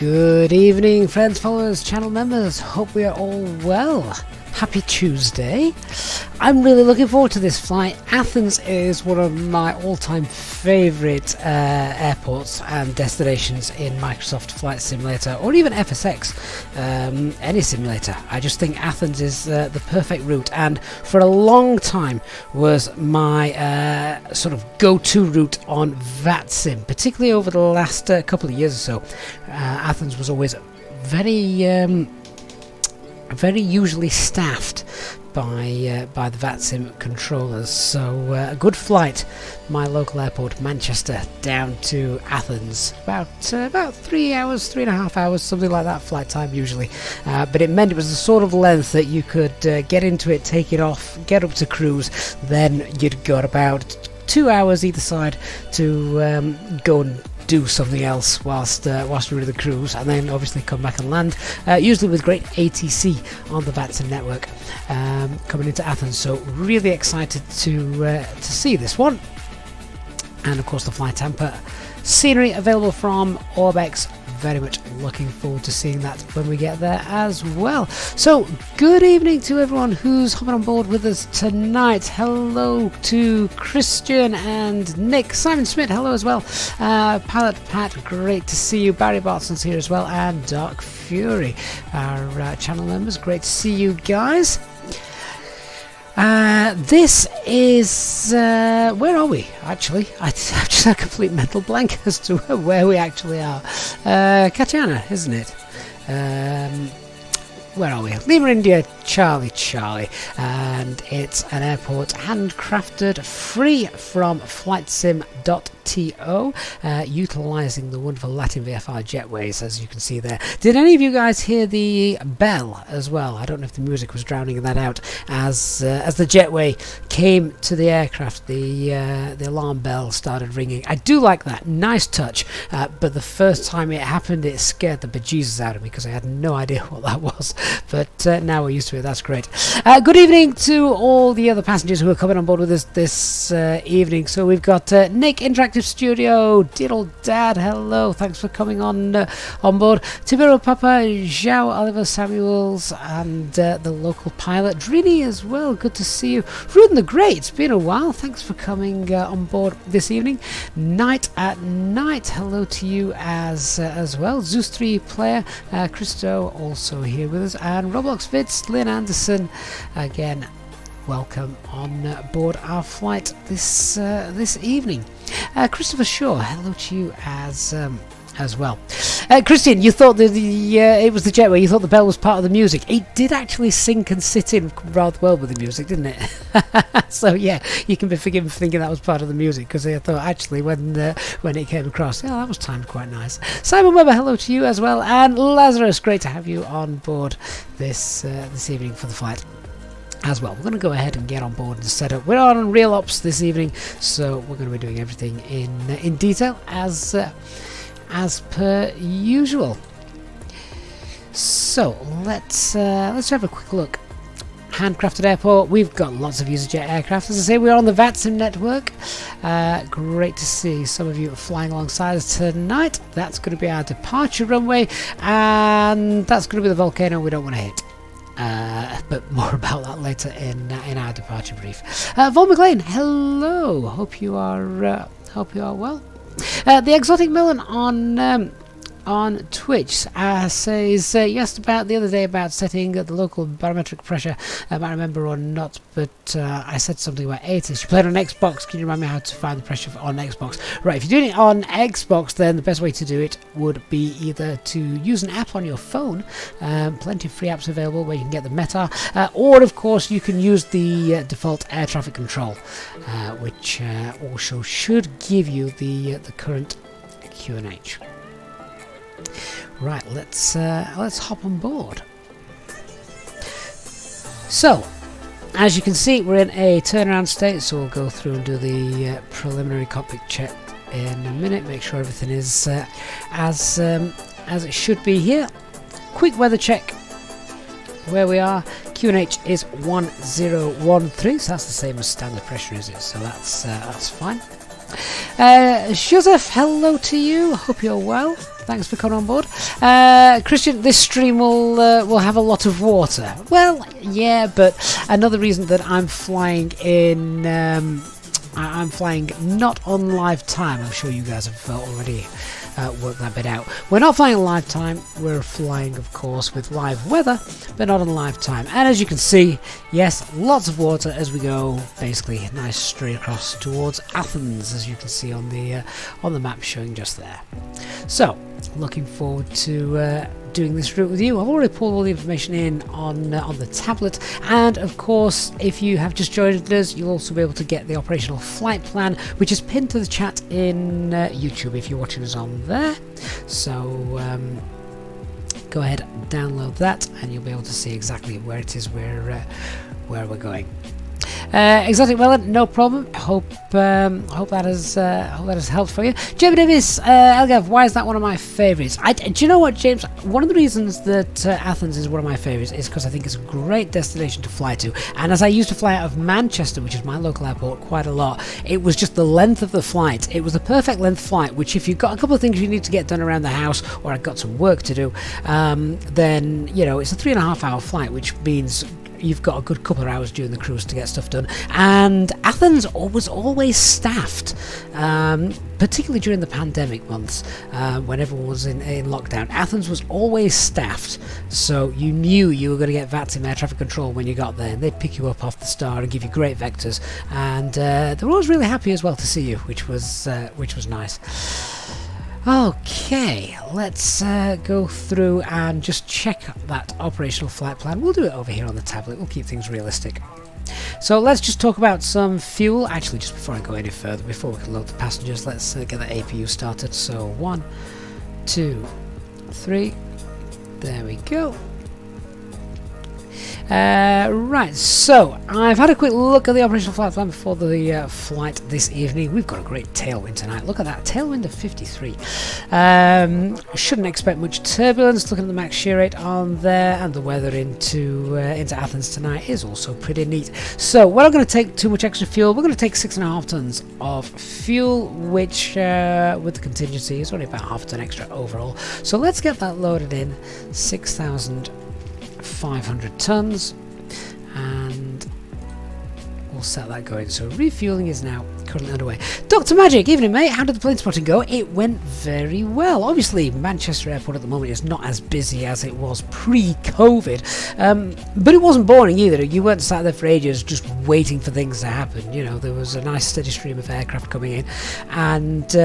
Good evening, friends, followers, channel members. Hope we are all well. Happy Tuesday. I'm really looking forward to this flight. Athens is one of my all-time favourite airports and destinations in Microsoft Flight Simulator, or even FSX, any simulator. I just think Athens is the perfect route, and for a long time was my sort of go-to route on VATSIM, particularly over the last couple of years or so. Athens was always very usually staffed by the VATSIM controllers, so a good flight, my local airport Manchester down to Athens, about 3 hours, 3.5 hours, something like that flight time usually, but it meant it was the sort of length that you could get into it, take it off, get up to cruise, then you'd got about 2 hours either side to go and do something else whilst you're in the cruise, and then obviously come back and land, usually with great ATC on the VATSIM network coming into Athens. So really excited to see this one, and of course the FlyTampa scenery available from Orbx. Very much looking forward to seeing that when we get there as well. So good evening to everyone who's hopping on board with us tonight. Hello to Christian and Nick. Simon Smith, hello as well. Pilot Pat, great to see you. Barry Bartson's here as well, and Dark Fury, our channel members, great to see you guys. This is where are we actually? I've just had a complete mental blank as to where we actually are. Catania, isn't it? Where are we? Lima India Charlie, and it's an airport handcrafted, free from FlightSim.to, utilising the wonderful Latin VFR jetways, as you can see there. Did any of you guys hear the bell as well? I don't know if the music was drowning that out as the jetway came to the aircraft. The alarm bell started ringing. I do like that, nice touch. But the first time it happened, it scared the bejesus out of me because I had no idea what that was. But now we're used to it. That's great. Good evening to all the other passengers who are coming on board with us this evening. So we've got Nick, Interactive Studio, dear old dad, hello, thanks for coming on board. Tibero Papa, Zhao, Oliver Samuels, and the local pilot Drini as well. Good to see you. Ruden the Great, it's been a while. Thanks for coming on board this evening. Night at Night, hello to you as well. Zeus 3 player, Christo also here with us, and Roblox Vids, Lynn Anderson, again, welcome on board our flight this evening. Christopher Shaw, hello to you as well. Christian, you thought it was the jetway, you thought the bell was part of the music. It did actually sync and sit in rather well with the music, didn't it? So yeah, you can be forgiven for thinking that was part of the music, because I thought actually when it came across, yeah, that was timed quite nice. Simon Webber, hello to you as well, and Lazarus, great to have you on board this evening for the flight as well. We're going to go ahead and get on board and set up. We're on Real Ops this evening, so we're going to be doing everything in detail as per usual. So let's have a quick look. Handcrafted airport. We've got lots of Easyjet aircraft. As I say, we're on the VATSIM network. Great to see some of you flying alongside us tonight. That's going to be our departure runway, and that's going to be the volcano we don't want to hit. But more about that later in our departure brief. Vol McLean, hello. Hope you are well. The Exotic Melon on Twitch says, you asked about the other day about setting the local barometric pressure. I might remember or not, but I said something about ATIS. You played on Xbox. Can you remind me how to find the pressure on Xbox? Right, if you're doing it on Xbox, then the best way to do it would be either to use an app on your phone. Plenty of free apps available where you can get the METAR, or of course you can use the default air traffic control, which also should give you the current QNH. Right, let's hop on board. So, as you can see, we're in a turnaround state, so we'll go through and do the preliminary cockpit check in a minute. Make sure everything is as it should be here. Quick weather check. Where we are, QNH is 1013, so that's the same as standard pressure, is it? So that's fine. Joseph, hello to you. Hope you're well. Thanks for coming on board. Christian, this stream will have a lot of water. Well, yeah, but another reason that I'm flying in, I'm flying not on live time. I'm sure you guys have already worked that bit out. We're not flying on live time. We're flying, of course, with live weather, but not on live time. And as you can see, yes, lots of water as we go, basically nice straight across towards Athens, as you can see on the map showing just there. So, looking forward to doing this route with you. I've already pulled all the information in on the tablet, and of course, if you have just joined us, you'll also be able to get the operational flight plan, which is pinned to the chat in YouTube if you're watching us on there. So go ahead and download that, and you'll be able to see exactly where it is where we're going. Exotic Melon, no problem. Hope that has helped for you. Jamie Davis, Elgav, why is that one of my favourites? Do you know what, James? One of the reasons that Athens is one of my favourites is because I think it's a great destination to fly to. And as I used to fly out of Manchester, which is my local airport, quite a lot, it was just the length of the flight. It was the perfect length flight, which if you've got a couple of things you need to get done around the house, or I've got some work to do, then, you know, it's a 3.5 hour flight, which means you've got a good couple of hours during the cruise to get stuff done. And Athens was always staffed, particularly during the pandemic months, when everyone was in lockdown. Athens was always staffed, so you knew you were going to get VATSIM air traffic control when you got there, and they'd pick you up off the star and give you great vectors, and they were always really happy as well to see you, which was nice. Okay, let's go through and just check that operational flight plan. We'll do it over here on the tablet. We'll keep things realistic. So let's just talk about some fuel. Actually, just before I go any further, before we can load the passengers, let's get the APU started. So 1, 2, 3. There we go. Right, so I've had a quick look at the operational flight plan before the flight this evening. We've got a great tailwind tonight. Look at that, tailwind of 53. Shouldn't expect much turbulence. Looking at the max shear rate on there, and the weather into Athens tonight is also pretty neat. So we're not going to take too much extra fuel. We're going to take 6.5 tons of fuel, which with the contingency is only about half a ton extra overall. So let's get that loaded in. 6,500 tons, and we'll set that going. So refueling is now currently underway. Dr. Magic, evening mate, how did the plane spotting go? It went very well. Obviously Manchester Airport at the moment is not as busy as it was pre-COVID, but it wasn't boring either. You weren't sat there for ages just waiting for things to happen. You know, there was a nice steady stream of aircraft coming in, and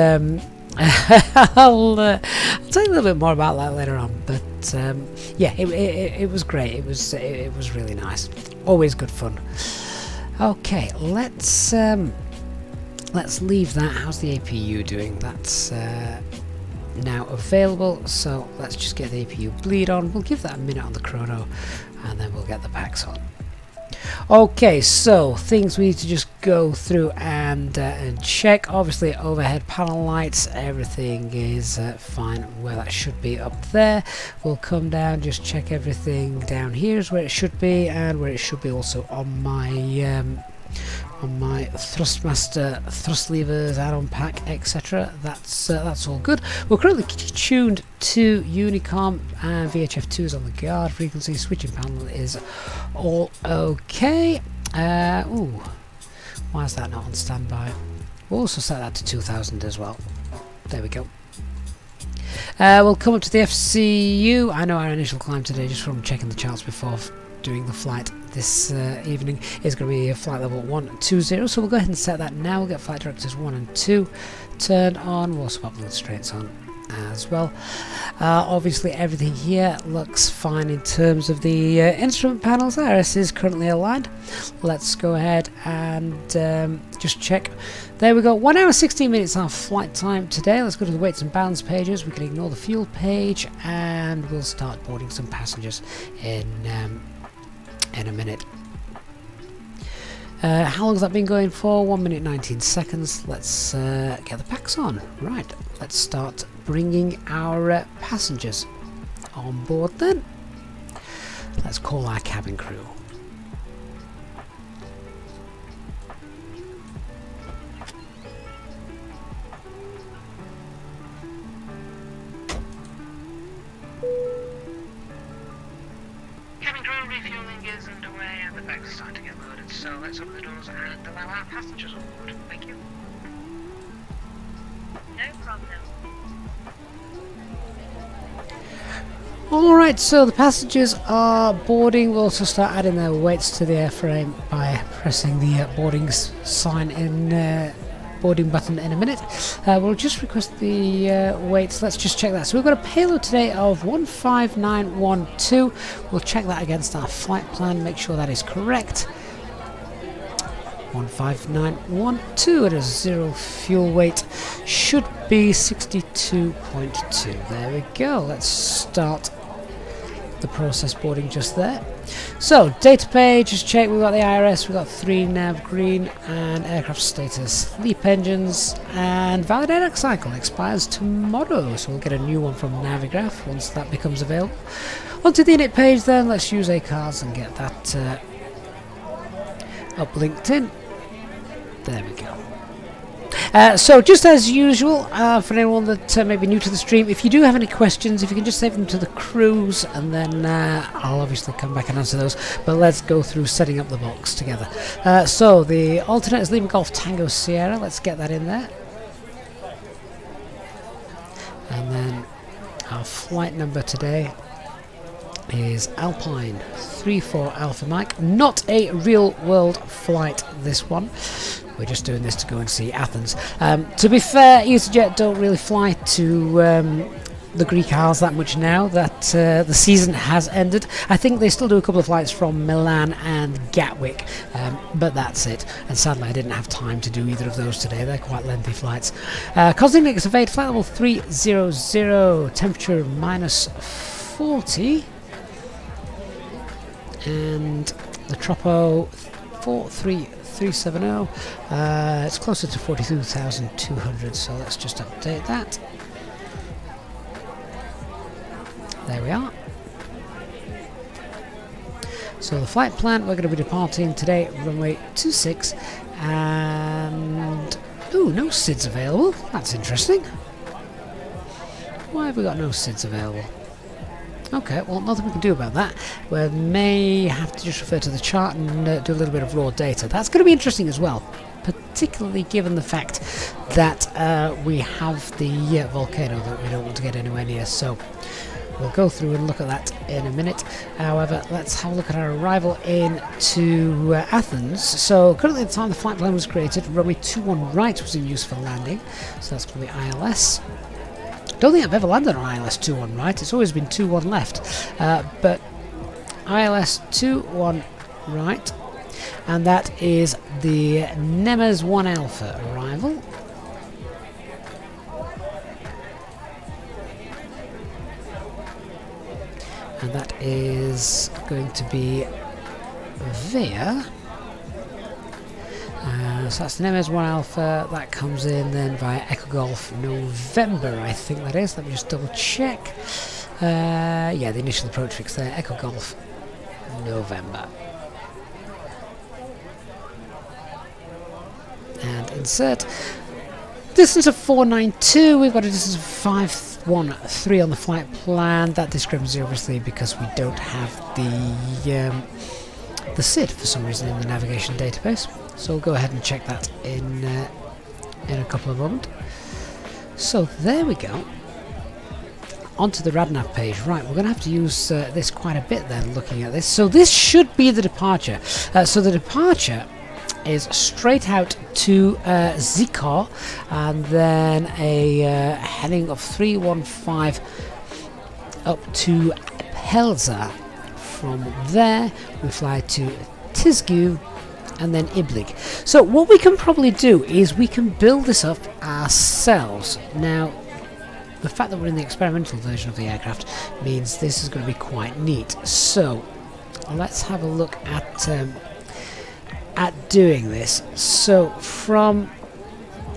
I'll tell you a little bit more about that later on, but yeah, it was great. It was really nice. Always good fun. Okay, let's leave that. How's the APU doing? That's now available, so let's just get the APU bleed on. We'll give that a minute on the chrono, and then we'll get the packs on. Okay, so things we need to just go through and check. Obviously, overhead panel lights, everything is fine where that should be up there. We'll come down, just check everything down here is where it should be, and where it should be also on my Thrustmaster thrust levers, add-on pack, etc. That's all good. We're currently tuned to Unicom, and VHF2 is on the guard frequency. Switching panel is all okay. Ooh, why is that not on standby? We'll also set that to 2000 as well. There we go. We'll come up to the FCU. I know our initial climb today, just from checking the charts before doing the flight this evening, is going to be a flight level 120, so we'll go ahead and set that now. We'll get flight directors 1 and 2 turned on. We'll also pop the constraints on as well. Obviously everything here looks fine in terms of the instrument panels. RS is currently aligned. Let's go ahead and just check. There we go, 1 hour 16 minutes our flight time today. Let's go to the weights and balance pages. We can ignore the fuel page, and we'll start boarding some passengers in a minute. How long has that been going for? 1 minute 19 seconds. Let's get the packs on. Right, let's start bringing our passengers on board then. Let's call our cabin crew. is underway and the bags are starting to get loaded. So let's open the doors and allow our passengers on board. Thank you. No problem. Alright, so the passengers are boarding. We'll also start adding their weights to the airframe by pressing the boarding sign in boarding button in a minute. We'll just request the weights. Let's just check that. So we've got a payload today of 15912. We'll check that against our flight plan, make sure that is correct. 15912. It is 0 fuel weight. Should be 62.2. There we go. Let's start the process boarding just there. So data page, just check. We've got the IRS, we've got 3 nav green, and aircraft status, LEAP engines, and valid Airac cycle expires tomorrow. So we'll get a new one from Navigraph once that becomes available. Onto the init page then. Let's use ACARS and get that up linked in. There we go. So just as usual, for anyone that may be new to the stream, if you do have any questions, if you can just save them to the crews, and then I'll obviously come back and answer those. But let's go through setting up the box together. So the alternate is Lima Golf Tango Sierra. Let's get that in there. And then our flight number today is Alpine 34 Alpha Mike. Not a real world flight, this one. We're just doing this to go and see Athens. To be fair, Easyjet don't really fly to the Greek Isles that much now that the season has ended. I think they still do a couple of flights from Milan and Gatwick, but that's it. And sadly I didn't have time to do either of those today. They're quite lengthy flights. Cosmic surveyed flight level 300, temperature -40, and the Tropo 43370. It's closer to 42,200, so let's just update that. There we are. So the flight plan, we're going to be departing today, runway 26, and ooh, no SIDS available. That's interesting. Why have we got no SIDS available? Okay, well, nothing we can do about that. We may have to just refer to the chart and do a little bit of raw data. That's going to be interesting as well, particularly given the fact that we have the volcano that we don't want to get anywhere near. So we'll go through and look at that in a minute. However, let's have a look at our arrival into Athens. So currently at the time the flight plan was created, runway 21 right was in use for landing. So that's going to be ILS. Don't think I've ever landed on ILS 21 right, it's always been 21 left, but ILS 21 right, and that is the Nemes 1 Alpha arrival. And that is going to be via so that's the Nemes 1 Alpha. That comes in then via Echo Golf November, I think that is. Let me just double check. Yeah, the initial approach fix there, Echo Golf November. And insert. Distance of 492. We've got a distance of 513 on the flight plan. That discrepancy obviously because we don't have the SID for some reason in the navigation database. So we'll go ahead and check that in a couple of moments. So there we go. Onto the RadNav page. Right, we're going to have to use this quite a bit then, looking at this. So this should be the departure. So the departure is straight out to Zikar, and then a heading of 315 up to Pelza. From there, we fly to Tizgu, and then Iblig. So what we can probably do is we can build this up ourselves. Now, the fact that we're in the experimental version of the aircraft means this is going to be quite neat. So let's have a look at doing this. So from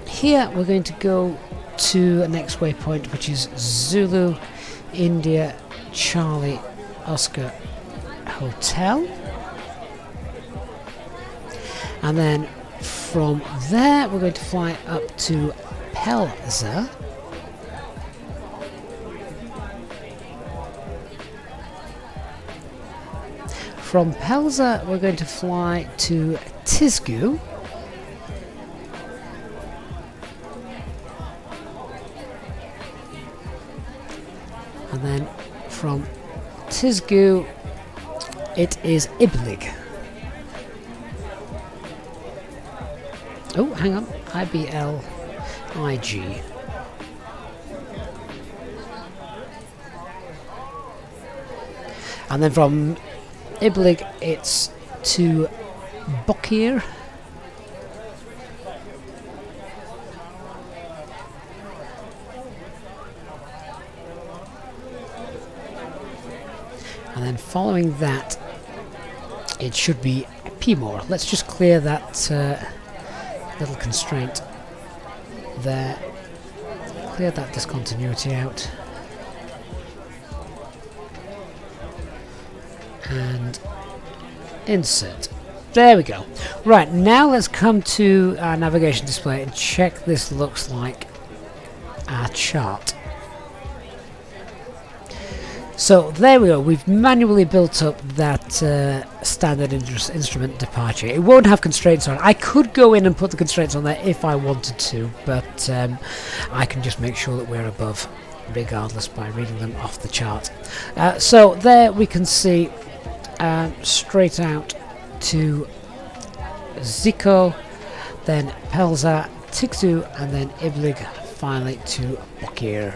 here we're going to go to the next waypoint, which is Zulu India Charlie Oscar Hotel. And then from there we're going to fly up to Pelza. From Pelza we're going to fly to Tizgu. And then from Tizgu it is Iblig. Oh, hang on, IBLIG. And then from Iblig it's to Bokir. And then following that it should be Pimor. Let's just clear that little constraint there. Clear that discontinuity out. And insert. There we go. Right, now let's come to our navigation display and check this looks like our chart. So there we go, we've manually built up that standard instrument departure. It won't have constraints on it. I could go in and put the constraints on there if I wanted to, but I can just make sure that we're above regardless by reading them off the chart. So there we can see straight out to Zico, then Pelza, Tiktu, and then Iblig finally to Bokir,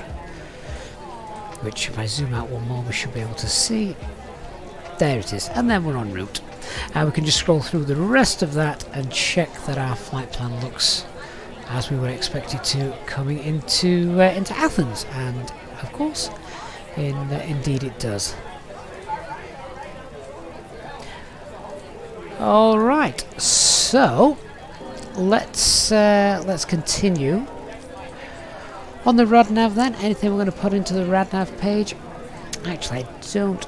which if I zoom out one more we should be able to see. There it is, and then we're en route. We can just scroll through the rest of that and check that our flight plan looks as we were expected to coming into Athens, and of course indeed it does. Alright, so let's continue. On the RadNav then, anything we're going to put into the RadNav page? Actually, I don't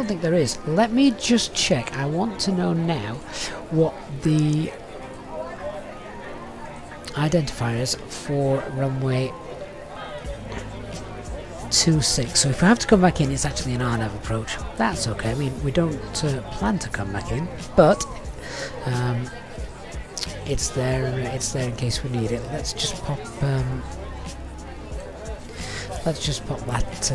think there is. Let me just check. I want to know now what the identifier is for runway 26. So if we have to come back in, it's actually an RNAV approach. That's okay. I mean, we don't plan to come back in, but it's there in case we need it. Let's just pop that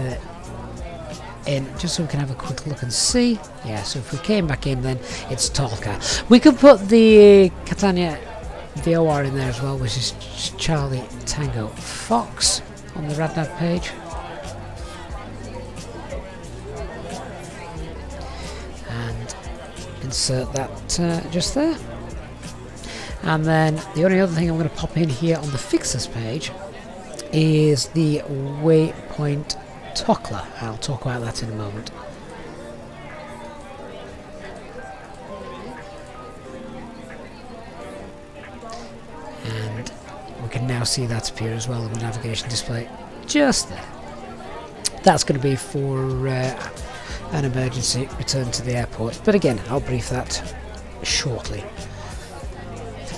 in just so we can have a quick look and see. Yeah, so if we came back in, then it's Talca. We could put the Catania VOR in there as well, which is Charlie Tango Fox on the RadNav page. And insert that just there. And then the only other thing I'm going to pop in here on the fixers page is the waypoint Tokla. I'll talk about that in a moment. And we can now see that appear as well on the navigation display just there. That's going to be for an emergency return to the airport, but again I'll brief that shortly.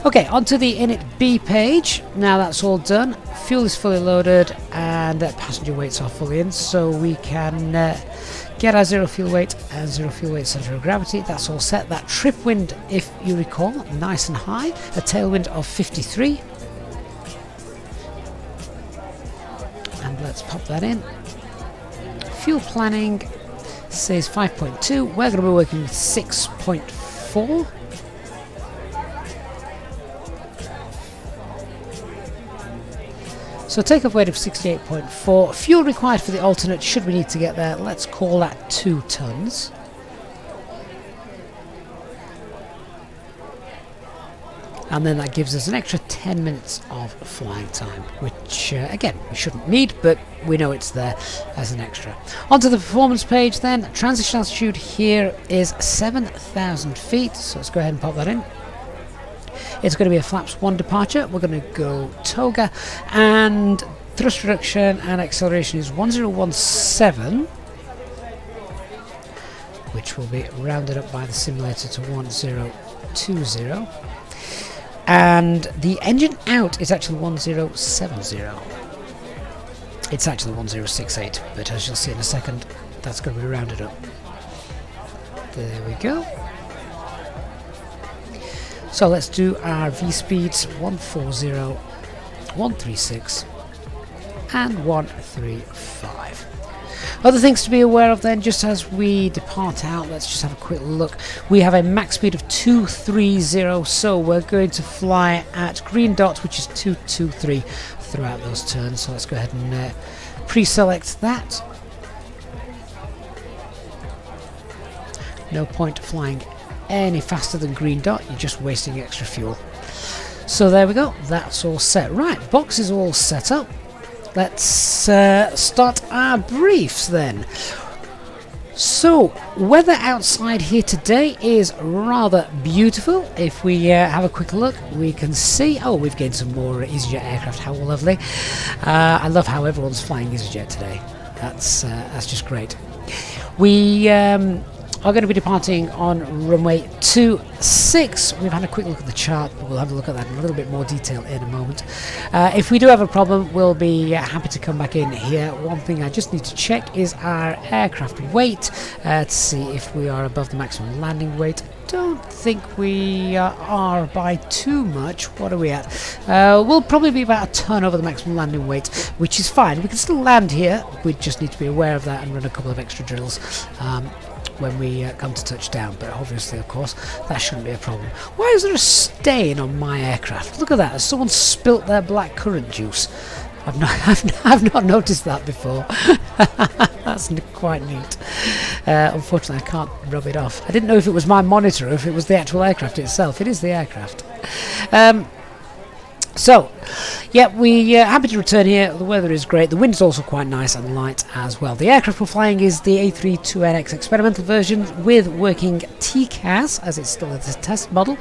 Okay, onto the init B page. Now that's all done, fuel is fully loaded and passenger weights are fully in, so we can get our zero fuel weight and zero fuel weight centre of gravity. That's all set. That trip wind, if you recall, nice and high, a tailwind of 53. And let's pop that in. Fuel planning says 5.2. We're going to be working with 6.4. So takeoff weight of 68.4. Fuel required for the alternate, should we need to get there, let's call that 2 tons. And then that gives us an extra 10 minutes of flying time, which again we shouldn't need, but we know it's there as an extra. Onto the performance page then. Transition altitude here is 7,000 feet, so let's go ahead and pop that in. It's going to be a flaps 1 departure. We're going to go toga, and thrust reduction and acceleration is 1017, which will be rounded up by the simulator to 1020. And the engine out is actually 1070. It's actually 1068, but as you'll see in a second, that's going to be rounded up. There we go. So let's do our V-speeds 140, 136 and 135. Other things to be aware of then, just as we depart out, let's just have a quick look. We have a max speed of 230, so we're going to fly at green dot, which is 223 throughout those turns. So let's go ahead and pre-select that. No point flying any faster than green dot, you're just wasting extra fuel. So there we go, that's all set. Right, box is all set up. Let's start our briefs then. So, weather outside here today is rather beautiful. If we have a quick look, we can see, oh, we've gained some more Easyjet aircraft. How lovely. I love how everyone's flying Easyjet today. That's just great. We are going to be departing on runway 26. We've had a quick look at the chart, but we'll have a look at that in a little bit more detail in a moment. If we do have a problem, we'll be happy to come back in here. One thing I just need to check is our aircraft weight to see if we are above the maximum landing weight. Don't think we are by too much. What are we at? We'll probably be about a ton over the maximum landing weight, which is fine. We can still land here. We just need to be aware of that and run a couple of extra drills when we come to touchdown, but obviously, of course, that shouldn't be a problem. Why is there a stain on my aircraft? Look at that, has someone spilt their black currant juice? I've not noticed that before. That's quite neat. Unfortunately, I can't rub it off. I didn't know if it was my monitor or if it was the actual aircraft itself. It is the aircraft. So, yeah, we're happy to return here. The weather is great. The wind is also quite nice and light as well. The aircraft we're flying is the A320NX experimental version with working TCAS, as it's still a test model.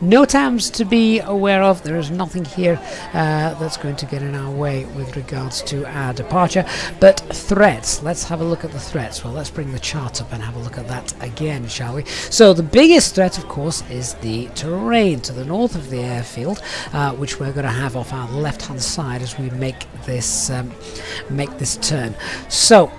No TAMs to be aware of. There is nothing here that's going to get in our way with regards to our departure. But threats. Let's have a look at the threats. Well, let's bring the chart up and have a look at that again, shall we? So the biggest threat, of course, is the terrain to the north of the airfield, which we're going to have off our left-hand side as we make this turn. So,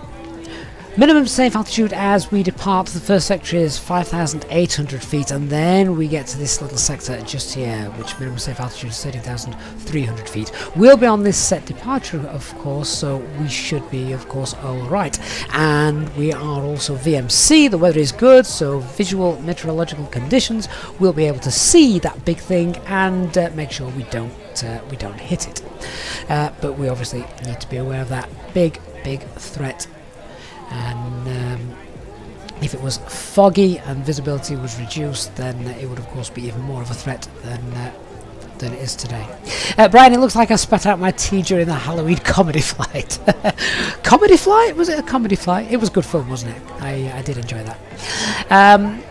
minimum safe altitude as we depart the first sector is 5,800 feet, and then we get to this little sector just here, which minimum safe altitude is 13,300 feet. We'll be on this set departure, of course, so we should be, of course, alright. And we are also VMC, the weather is good, so visual meteorological conditions, we'll be able to see that big thing and make sure we don't hit it. But we obviously need to be aware of that big threat. And if it was foggy and visibility was reduced, then it would of course be even more of a threat than it is today. Brian, it looks like I spat out my tea during the Halloween comedy flight. Comedy flight? Was it a comedy flight? It was good fun, wasn't it? I did enjoy that.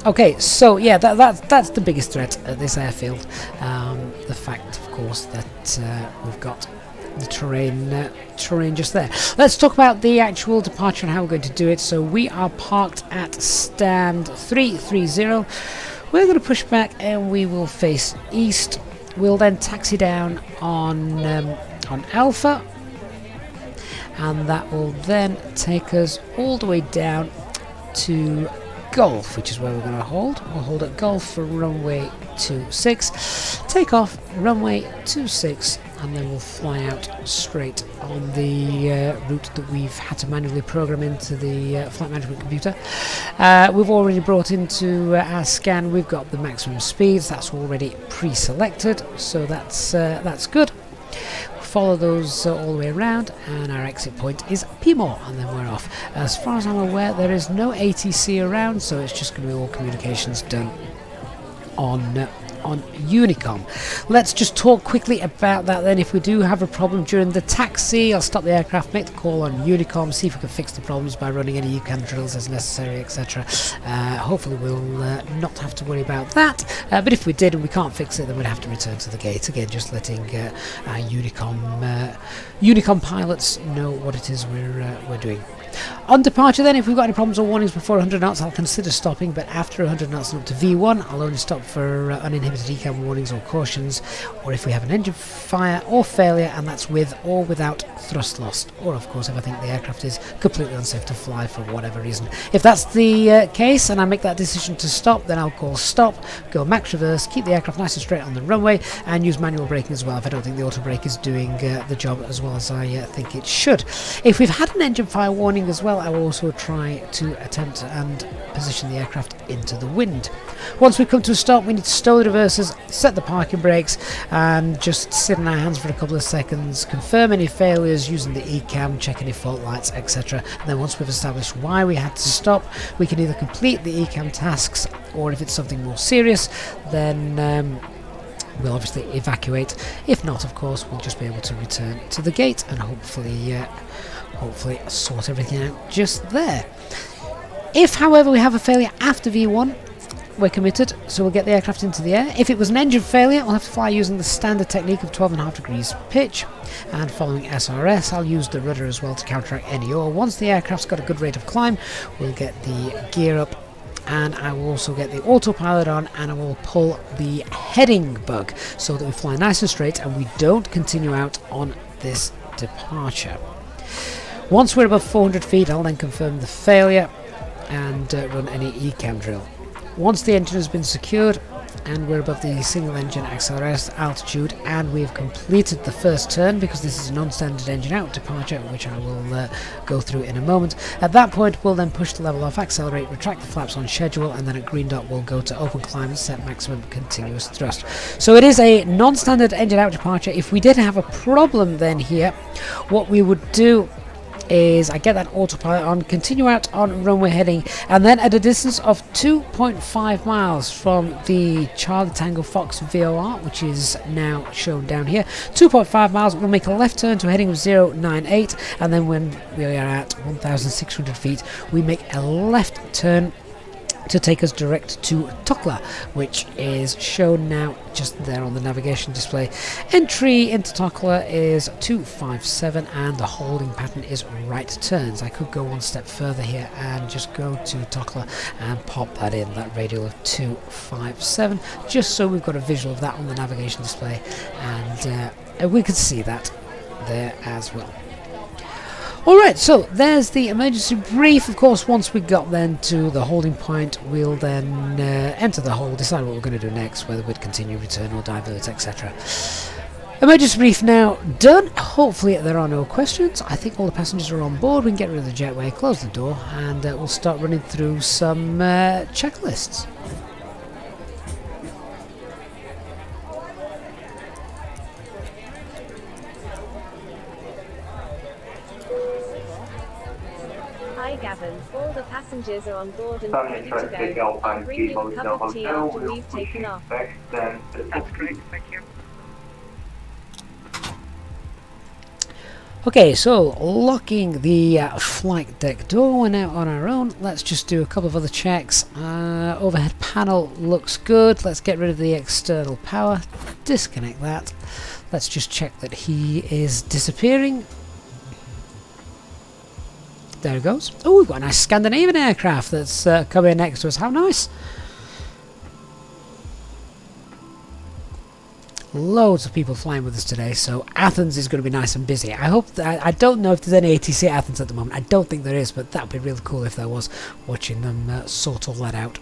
Okay, so yeah, that's the biggest threat at this airfield. The fact, of course, that we've got the terrain just there. Let's talk about the actual departure and how we're going to do it. So we are parked at stand 330. We're going to push back and we will face east. We'll then taxi down on Alpha, and that will then take us all the way down to Golf, which is where we're going to hold. We'll hold at Golf for runway 26, take off runway 26, and then we'll fly out straight on the route that we've had to manually program into the flight management computer. We've already brought into our scan, we've got the maximum speeds, that's already pre-selected, so that's good. Follow those all the way around, and our exit point is Pmore, and then we're off. As far as I'm aware, there is no ATC around, so it's just going to be all communications done on Unicom. Let's just talk quickly about that then. If we do have a problem during the taxi, I'll stop the aircraft, make the call on Unicom, see if we can fix the problems by running any UCAN drills as necessary, etc. Hopefully we'll not have to worry about that, but if we did and we can't fix it, then we'd have to return to the gate again, just letting our Unicom pilots know what it is we're doing. On departure then, if we've got any problems or warnings before 100 knots, I'll consider stopping, but after 100 knots and up to V1, I'll only stop for uninhibited ECAM warnings or cautions, or if we have an engine fire or failure, and that's with or without thrust loss, or of course if I think the aircraft is completely unsafe to fly for whatever reason. If that's the case and I make that decision to stop, then I'll call stop, go max reverse, keep the aircraft nice and straight on the runway, and use manual braking as well if I don't think the auto brake is doing the job as well as I think it should. If we've had an engine fire warning as well, I will also try to attempt and position the aircraft into the wind. Once we come to a stop, we need to stow the reversers, set the parking brakes, and just sit on our hands for a couple of seconds, confirm any failures using the ECAM, check any fault lights, etc. And then once we've established why we had to stop, we can either complete the ECAM tasks, or if it's something more serious, then we'll obviously evacuate. If not, of course, we'll just be able to return to the gate and hopefully sort everything out just there. If, however, we have a failure after V1, we're committed, so we'll get the aircraft into the air. If it was an engine failure, we'll have to fly using the standard technique of 12.5 degrees pitch, and following SRS, I'll use the rudder as well to counteract any yaw. Once the aircraft's got a good rate of climb, we'll get the gear up, and I will also get the autopilot on, and I will pull the heading bug so that we fly nice and straight and we don't continue out on this departure. Once we're above 400 feet, I'll then confirm the failure and run any ECAM drill. Once the engine has been secured and we're above the single engine XLRS altitude and we've completed the first turn, because this is a non-standard engine out departure, which I will go through in a moment. At that point, we'll then push the level off, accelerate, retract the flaps on schedule, and then at green dot we'll go to open climb and set maximum continuous thrust. So it is a non-standard engine out departure. If we did have a problem then here, what we would do is I get that autopilot on, continue out on runway heading, and then at a distance of 2.5 miles from the Charlie Tango Fox VOR, which is now shown down here, 2.5 miles, we'll make a left turn to a heading of 098, and then when we are at 1,600 feet, we make a left turn to take us direct to Tukla, which is shown now just there on the navigation display. Entry into Tukla is 257 and the holding pattern is right turns. I could go one step further here and just go to Tukla and pop that in, that radial of 257, just so we've got a visual of that on the navigation display, and we could see that there as well. Alright, so there's the emergency brief. Of course, once we got then to the holding point, we'll then enter the hole, decide what we're going to do next, whether we'd continue, return or divert, etc. Emergency brief now done. Hopefully there are no questions. I think all the passengers are on board. We can get rid of the jetway, close the door, and we'll start running through some checklists. Gavin, all the passengers are on board and ready to go. I'll bring you a cup of tea after we've taken off. That's great, thank you. Okay, so locking the flight deck door, we're now on our own. Let's just do a couple of other checks. Overhead panel looks good. Let's get rid of the external power, disconnect that. Let's just check that he is disappearing. There it goes. Oh, we've got a nice Scandinavian aircraft that's coming next to us. How nice. Loads of people flying with us today, so Athens is going to be nice and busy. I hope that, I don't know if there's any ATC at Athens at the moment. I don't think there is, but that would be really cool if there was, watching them sort all that out.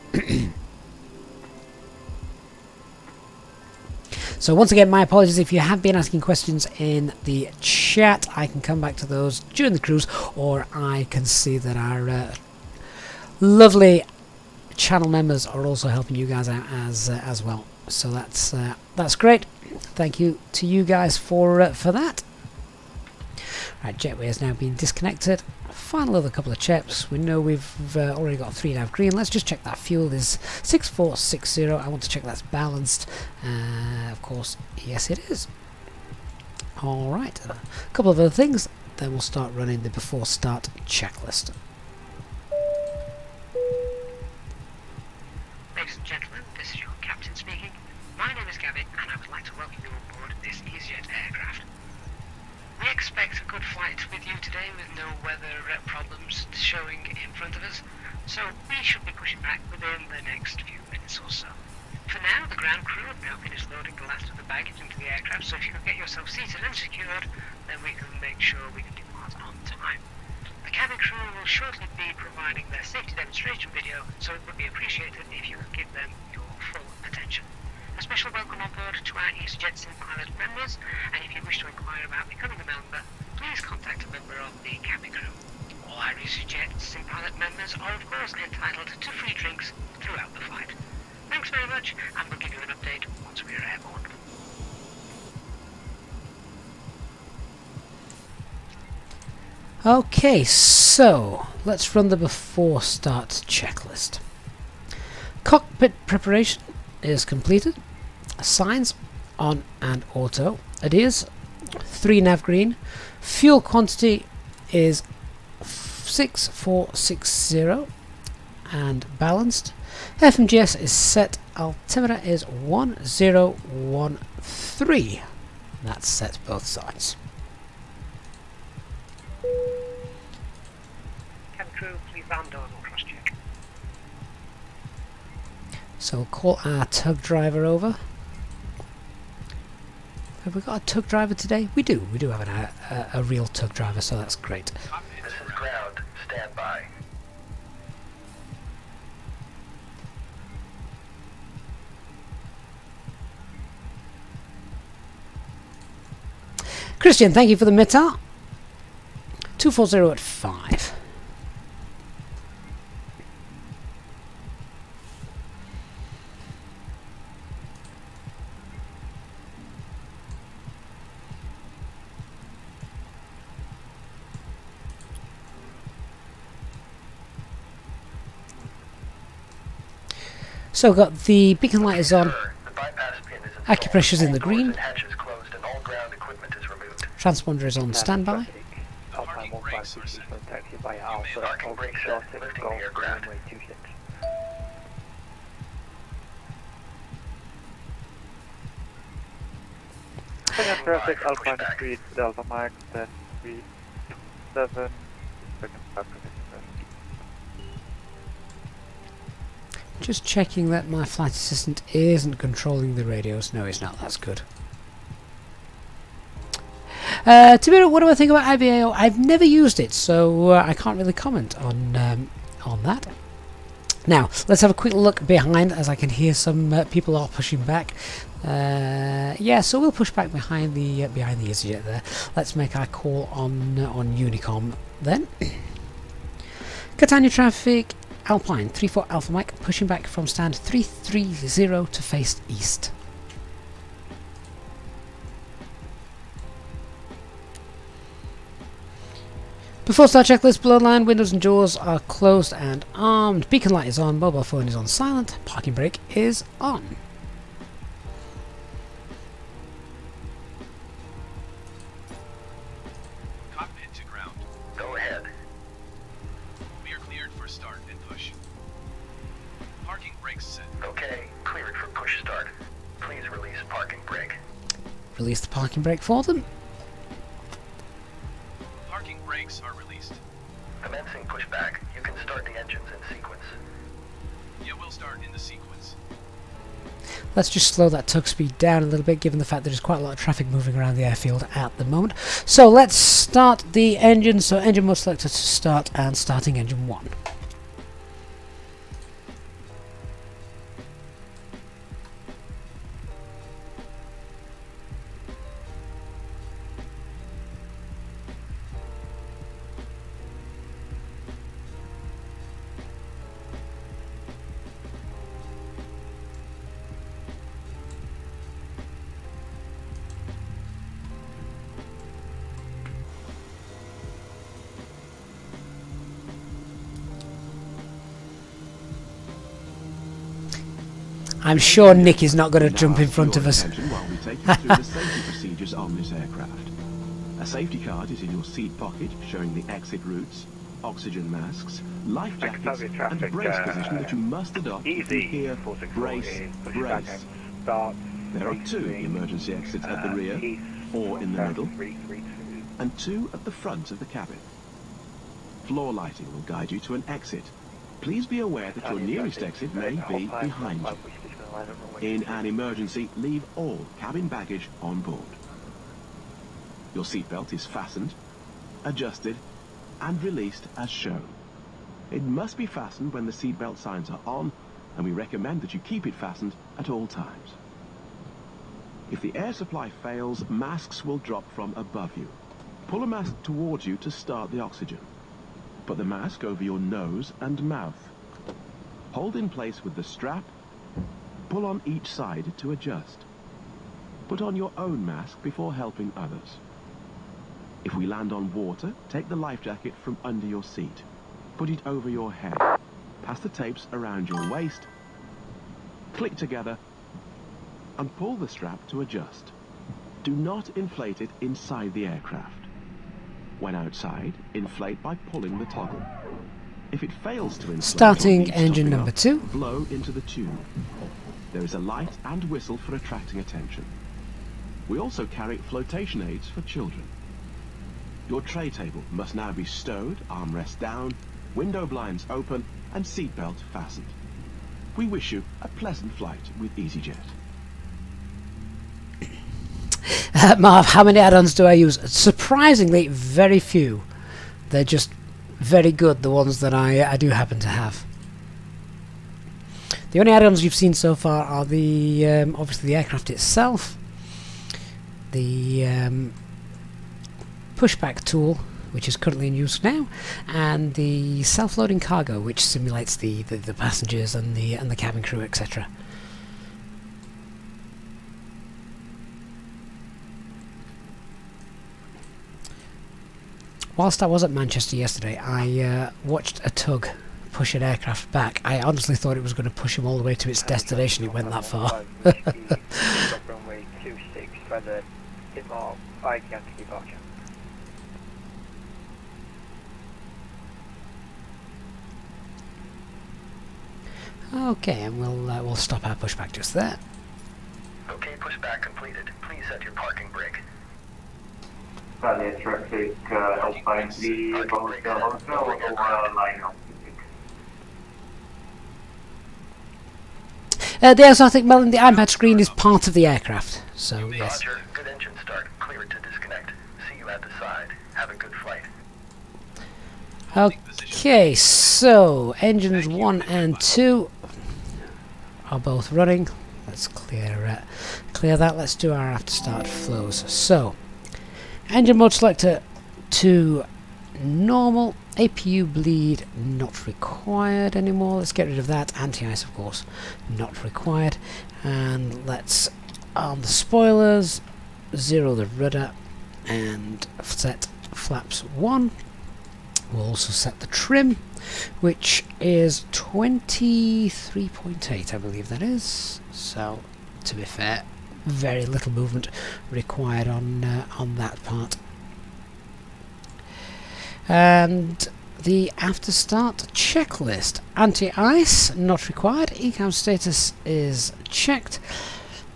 So once again, my apologies if you have been asking questions in the chat. I can come back to those during the cruise, or I can see that our lovely channel members are also helping you guys out as well. So that's great. Thank you to you guys for that. Right, jetway has now been disconnected. Final other couple of checks. We know we've already got 3 nav green. Let's just check that fuel is 6460. I want to check that's balanced. Of course, yes it is. Alright, a couple of other things. Then we'll start running the before start checklist. Ladies and gentlemen, this is your captain speaking. My name is Gavin and I would like to welcome you on board this Easyjet aircraft. We expect a good flight with you today with no weather problems. showing in front of us, so we should be pushing back within the next few minutes or so. For now, the ground crew have now finished loading the last of the baggage into the aircraft, so if you can get yourself seated and secured, then we can make sure we can depart on time. The cabin crew will shortly be providing their safety demonstration video, so it would be appreciated if you could give them your full attention. A special welcome on board to our Easyjet Pilot members, and if you wish to inquire about becoming a member, please contact a member of the cabin crew. All our Easyjet Pilot members are of course entitled to free drinks throughout the flight. Thanks very much, and we'll give you an update once we are airborne. Okay, so let's run the before start checklist. Cockpit preparation is completed. Signs on and auto. It is 3 nav green. Fuel quantity is 6460 and balanced. FMGS is set. Altimeter is 1013. That's set both sides. Cabin crew, please van doors and cross check. So we'll call our tug driver over. Have we got a tug driver today? We do. We do have a real tug driver, so that's great. This is ground. Stand by. Christian, thank you for the META. 240 at 5. So got the beacon light is on, acupressure's in the green, transponder is on standby. Parking brakes are set. Parking brakes set. Lifting the aircraft. Traffic Alpine Street, Delta Mike, 1037, Just checking that my flight assistant isn't controlling the radios. No, he's not. That's good. Tamira, what do I think about IBAO? I've never used it, so I can't really comment on that. Now, let's have a quick look behind, as I can hear some people are pushing back. Yeah, so we'll push back behind the Easyjet there. Let's make our call on Unicom then. Catania traffic, Alpine 34 Alpha Mike, pushing back from stand 330 to face east. Before start checklist, below line, windows and doors are closed and armed. Beacon light is on, mobile phone is on silent, parking brake is on. Cockpit to ground. Go ahead. We are cleared for start and push. Parking brakes set. Okay, cleared for push start. Please release parking brake. Release the parking brake for them. Parking brakes are released. Commencing pushback. You can start the engines in sequence. Yeah, we'll start in the sequence. Let's just slow that tug speed down a little bit, given the fact that there's quite a lot of traffic moving around the airfield at the moment. So let's start the engine. So engine mode selected to start, and starting engine 1. I'm sure Nick is not going to jump in front of us. While we take you through the safety procedures on this aircraft. A safety card is in your seat pocket showing the exit routes, oxygen masks, life jackets and the brace position that you must adopt if you hear brace, brace. There are 2 emergency exits at the rear or in the middle and 2 at the front of the cabin. floor lighting will guide you to an exit. Please be aware that your nearest exit may be behind you. In an emergency, leave all cabin baggage on board. Your seatbelt is fastened, adjusted, and released as shown. It must be fastened when the seatbelt signs are on, and we recommend that you keep it fastened at all times. If the air supply fails, masks will drop from above you. Pull a mask towards you to start the oxygen. Put the mask over your nose and mouth. Hold in place with the strap. Pull on each side to adjust. Put on your own mask before helping others. If we land on water, take the life jacket from under your seat. Put it over your head. Pass the tapes around your waist. Click together and pull the strap to adjust. Do not inflate it inside the aircraft. When outside, inflate by pulling the toggle. If it fails to inflate, Starting engine number 2. Blow into the tube. There is a light and whistle for attracting attention. We also carry flotation aids for children. Your tray table must now be stowed, armrest down, window blinds open, and seatbelt fastened. We wish you a pleasant flight with Easyjet. Marv, how many add-ons do I use? Surprisingly, very few. They're just very good, the ones that I do happen to have. The only add-ons you've seen so far are the obviously the aircraft itself, the Pushback tool, which is currently in use now, and the self-loading cargo, which simulates the passengers and the cabin crew, etc. Whilst I was at Manchester yesterday, I watched a tug push an aircraft back. I honestly thought it was going to push him all the way to its destination. It went that far. Runway 26 for the Hitmark 5 Yankee departure. Okay, and we'll stop our pushback just there. Okay, pushback completed. Please set your parking brake. Catania traffic, Alpine 3, hotel, line up. The exotic Melon, the iPad screen is part of the aircraft, so yes. Roger, good engine start. Clear it to disconnect. See you at the side. Have a good flight. Okay, so engines 1 and 2 are both running. Let's clear that. Let's do our after start flows. So, engine mode selector to normal. APU bleed not required anymore. Let's get rid of that. Anti-ice, of course, not required. And let's arm the spoilers, zero the rudder, and set flaps 1. We'll also set the trim, which is 23.8, I believe that is. So, to be fair, very little movement required on that part. And the after start checklist: anti-ice not required, ECAM status is checked,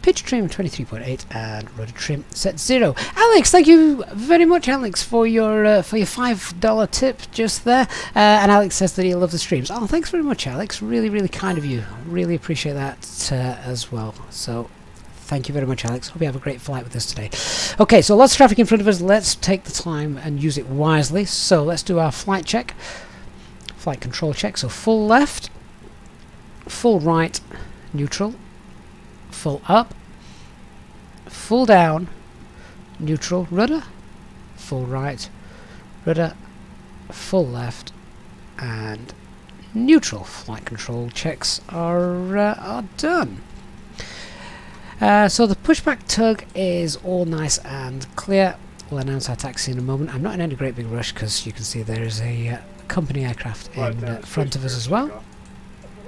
pitch trim 23.8, and rudder trim set 0. Alex, thank you very much, Alex, for your $5 tip just there. And Alex says that he loves the streams. Oh, thanks very much, Alex. Really, really kind of you. Really appreciate that as well. So, thank you very much, Alex. Hope you have a great flight with us today. Okay, so lots of traffic in front of us. Let's take the time and use it wisely. So let's do our flight check. Flight control check. So full left, full right, neutral, full up, full down, neutral, rudder, full right, rudder, full left, and neutral. Flight control checks are done. So the pushback tug is all nice and clear. We'll announce our taxi in a moment. I'm not in any great big rush because you can see there is a company aircraft in front of us as well.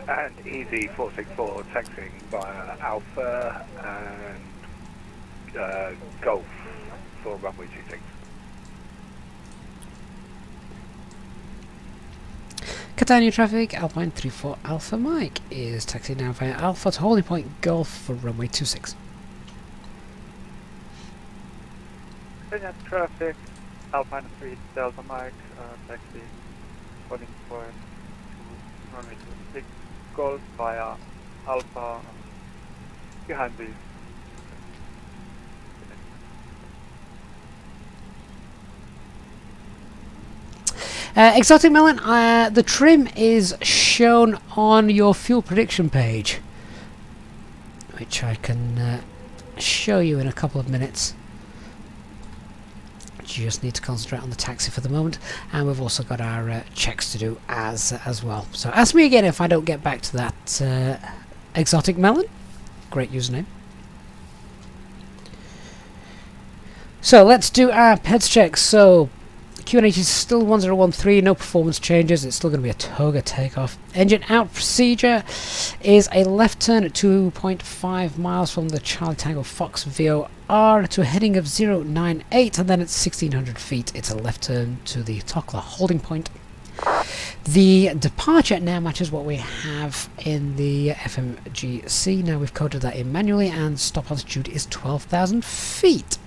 And Easy 464 taxiing via Alpha and Golf for runway 26. Catania traffic, Alpine 34 Alpha Mike is taxiing now via Alpha to Holding Point Golf for runway 26. Catania traffic, Alpine 3 Delta Mike, taxi according for runway 26 Golf via Alpha behind the Exotic Melon, the trim is shown on your fuel prediction page, which I can show you in a couple of minutes. Just need to concentrate on the taxi for the moment, and we've also got our checks to do as well. So ask me again if I don't get back to that. Exotic Melon, great username. So let's do our PEDS checks. So QNH is still 1013, no performance changes, it's still going to be a Toga takeoff. Engine out procedure is a left turn at 2.5 miles from the Charlie Tango Fox VOR to a heading of 098, and then at 1600 feet it's a left turn to the Tokla holding point. The departure now matches what we have in the FMGC. Now we've coded that in manually, and stop altitude is 12,000 feet.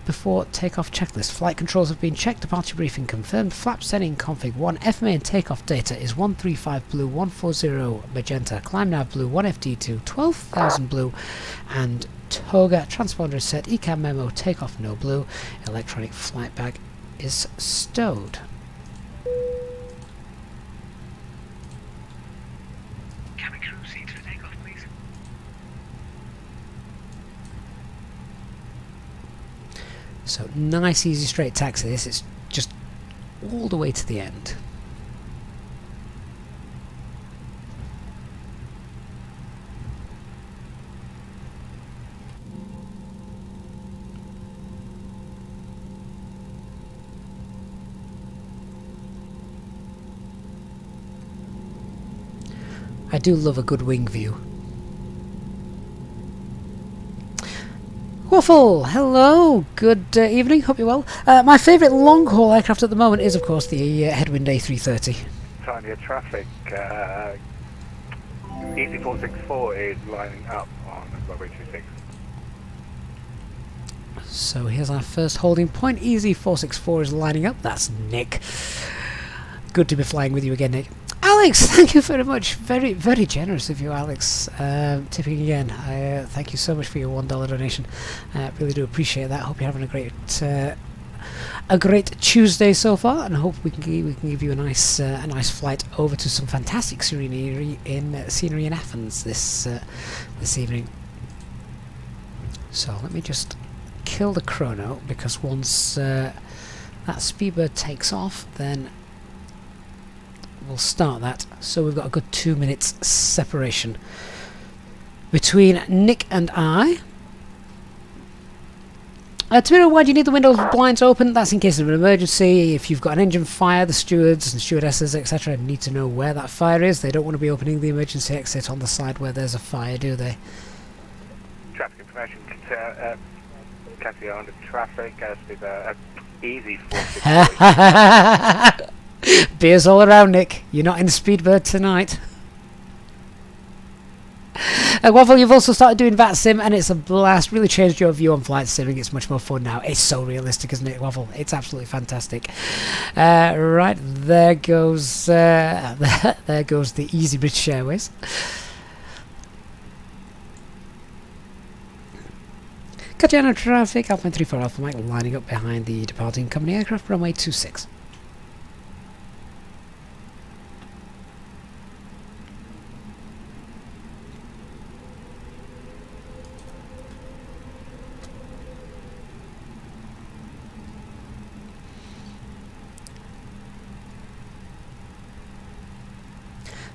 Before takeoff checklist, flight controls have been checked, departure briefing confirmed, flap setting config 1, FMA and takeoff data is 135 blue, 140 magenta, climb nav blue, 1FD2, 12,000 blue, and Toga transponder is set, ECAM memo, takeoff no blue, electronic flight bag is stowed. Cabin crew seats for takeoff, please. So nice easy straight taxi. This is just all the way to the end. I do love a good wing view. Waffle, hello, good evening, hope you're well. My favourite long-haul aircraft at the moment is, of course, the Headwind A330. Catania traffic. Easy 464 is lining up on runway 26. So here's our first holding point. Easy 464 is lining up. That's Nick. Good to be flying with you again, Nick. Alex, thank you very much. Very, very generous of you, Alex. Tipping again. Thank you so much for your $1 donation. Really do appreciate that. Hope you're having a great Tuesday so far, and hope we can give you a nice flight over to some fantastic scenery in Athens this evening. So let me just kill the chrono, because once that Speedbird takes off, then we'll start that. So we've got a good 2 minutes separation between Nick and I. To know why do you need the window blinds open? That's in case of an emergency. If you've got an engine fire, the stewards and stewardesses, etc., need to know where that fire is. They don't want to be opening the emergency exit on the side where there's a fire, do they? Traffic information, Catania under traffic, as with easy 464. Beers all around, Nick. You're not in the Speedbird tonight. Waffle, you've also started doing VATSIM, and it's a blast. Really changed your view on flight simming. It's much more fun now. It's so realistic, isn't it, Waffle? It's absolutely fantastic. Right, there goes there goes the Easy British Airways. Catania traffic, Alpine 34 Alpha Mike lining up behind the departing company aircraft, runway 26.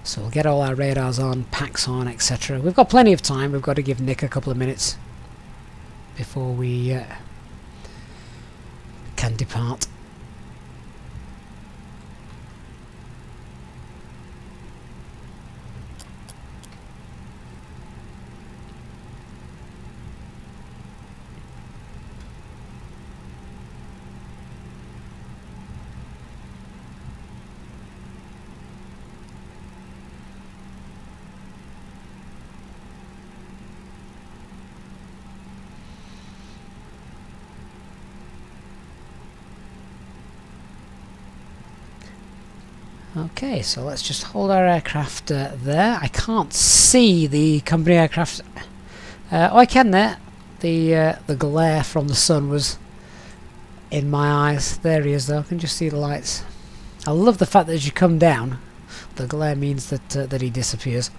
So we'll get all our radars on, packs on, etc. We've got plenty of time. We've got to give Nick a couple of minutes before we can depart. Okay, so let's just hold our aircraft there. I can't see the company aircraft. Oh, I can there. The glare from the sun was in my eyes. There he is, though. I can just see the lights. I love the fact that as you come down, the glare means that that he disappears.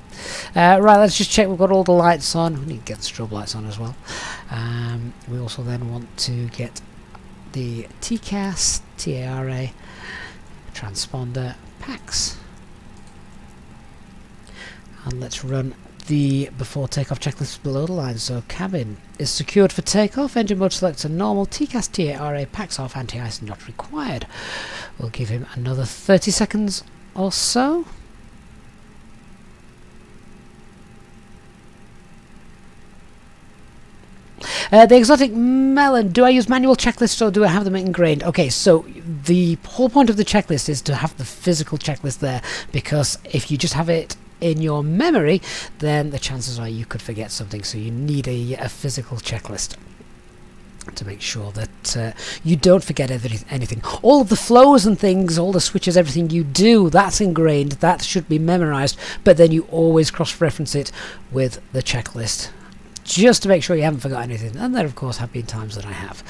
Right, let's just check we've got all the lights on. We need to get the strobe lights on as well. We also then want to get the TCAS, TARA, transponder, packs. And let's run the before takeoff checklist below the line. So cabin is secured for takeoff, engine mode selector normal, TCAS, TARA, packs off, anti-ice not required. We'll give him another 30 seconds or so. The exotic melon, do I use manual checklists or do I have them ingrained? Okay, so the whole point of the checklist is to have the physical checklist there, because if you just have it in your memory, then the chances are you could forget something, so you need a physical checklist to make sure that you don't forget anything. All of the flows and things, all the switches, everything you do, that's ingrained, that should be memorized, but then you always cross-reference it with the checklist, just to make sure you haven't forgot anything. And there of course have been times that I have,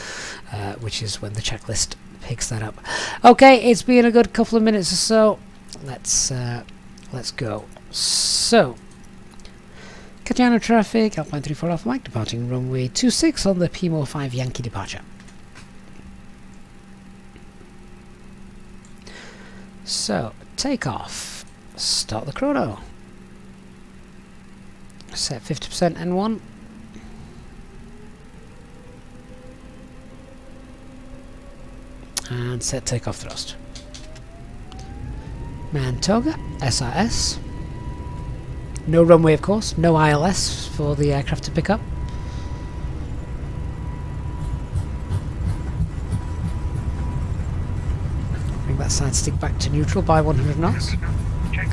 which is when the checklist picks that up. Okay, it's been a good couple of minutes or so. Let's go. So, Catania traffic, Alpine 34 Alpha Mike, departing runway 26 on the Pimo 5 Yankee departure. So, takeoff. Start the chrono. Set 50% N1. And set takeoff thrust. Mantoga, SRS. No runway, of course. No ILS for the aircraft to pick up. Bring that side stick back to neutral by 100 knots. Check.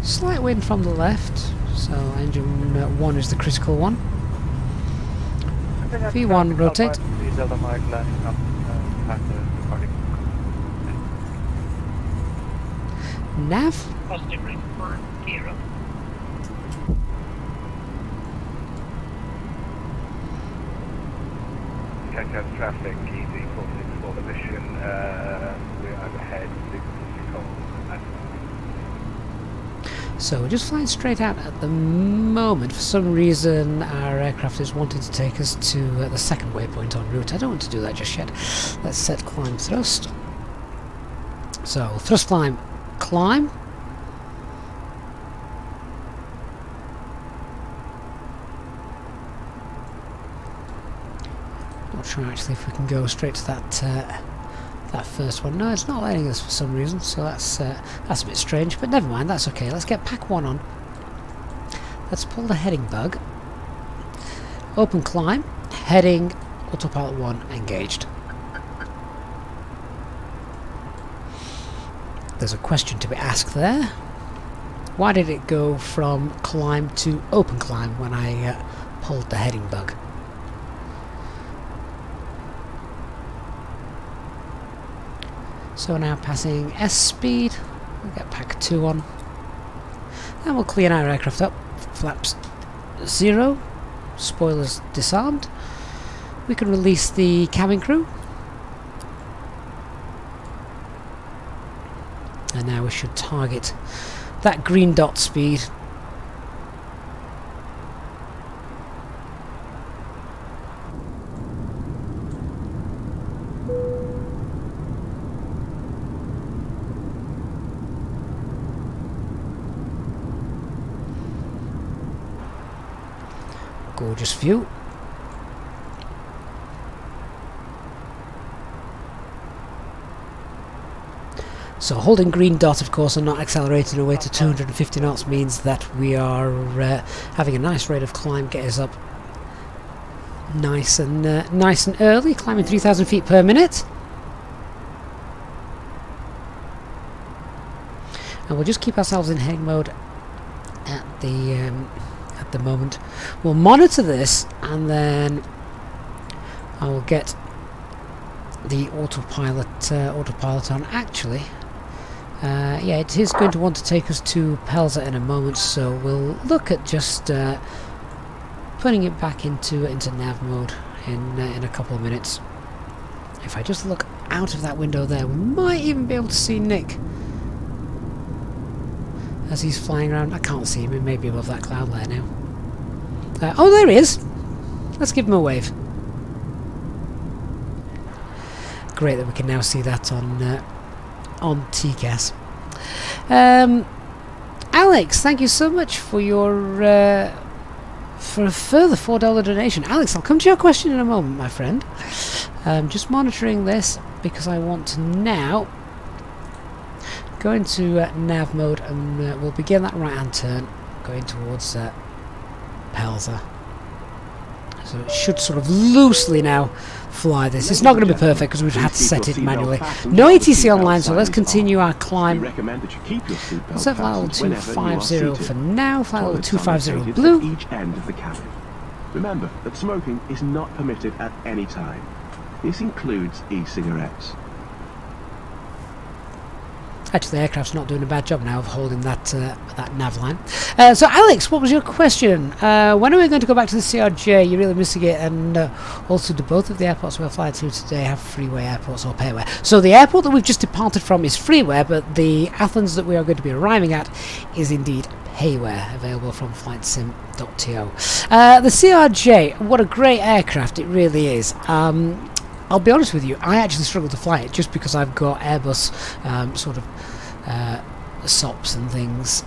Slight wind from the left, so engine 1 is the critical one. V1 rotate. Nav. Positive ring. Gear up. Catania traffic, easy 464 position, we're overhead, 6 So we're just flying straight out at the moment. For some reason our aircraft is wanting to take us to the second waypoint en route. I don't want to do that just yet. Let's set climb thrust. So thrust climb, climb. Not sure actually if we can go straight to that that first one. No, it's not letting us for some reason, so that's a bit strange, but never mind, that's okay. Let's get pack 1 on. Let's pull the heading bug. Open climb, heading, autopilot 1 engaged. There's a question to be asked there. Why did it go from climb to open climb when I pulled the heading bug? So now passing S speed, we'll get pack 2 on, and we'll clean our aircraft up. Flaps 0, spoilers disarmed. We can release the cabin crew, and now we should target that green dot speed. Gorgeous view. So holding green dot, of course, and not accelerating away to 250 knots means that we are having a nice rate of climb, get us up nice and early, climbing 3,000 feet per minute. And we'll just keep ourselves in heading mode at the moment. We'll monitor this, and then I will get the autopilot on. Actually, Yeah, it is going to want to take us to Pelza in a moment, so we'll look at just putting it back into nav mode in a couple of minutes. If I just look out of that window there, we might even be able to see Nick as he's flying around. I can't see him, he may be above that cloud layer now. Oh, there he is! Let's give him a wave. Great that we can now see that on TCAS. Alex, thank you so much for your for a further $4 donation. Alex, I'll come to your question in a moment, my friend. Just monitoring this because I want to now go into nav mode, and we'll begin that right hand turn going towards Pelza. So it should sort of loosely now fly this. It's not going to be perfect because we've had to set it manually. No ATC online, so let's continue our climb. Set flight level 250 for now, flight level 250 blue. Each end of the cabin. Remember that smoking is not permitted at any time. This includes e-cigarettes. Actually, the aircraft's not doing a bad job now of holding that that nav line. So, Alex, what was your question? When are we going to go back to the CRJ? You're really missing it. And also, do both of the airports we're flying to today have freeway airports or payware? So, the airport that we've just departed from is freeware, but the Athens that we are going to be arriving at is indeed payware, available from flightsim.to. The CRJ, what a great aircraft it really is. I'll be honest with you, I actually struggle to fly it just because I've got Airbus sort of SOPs and things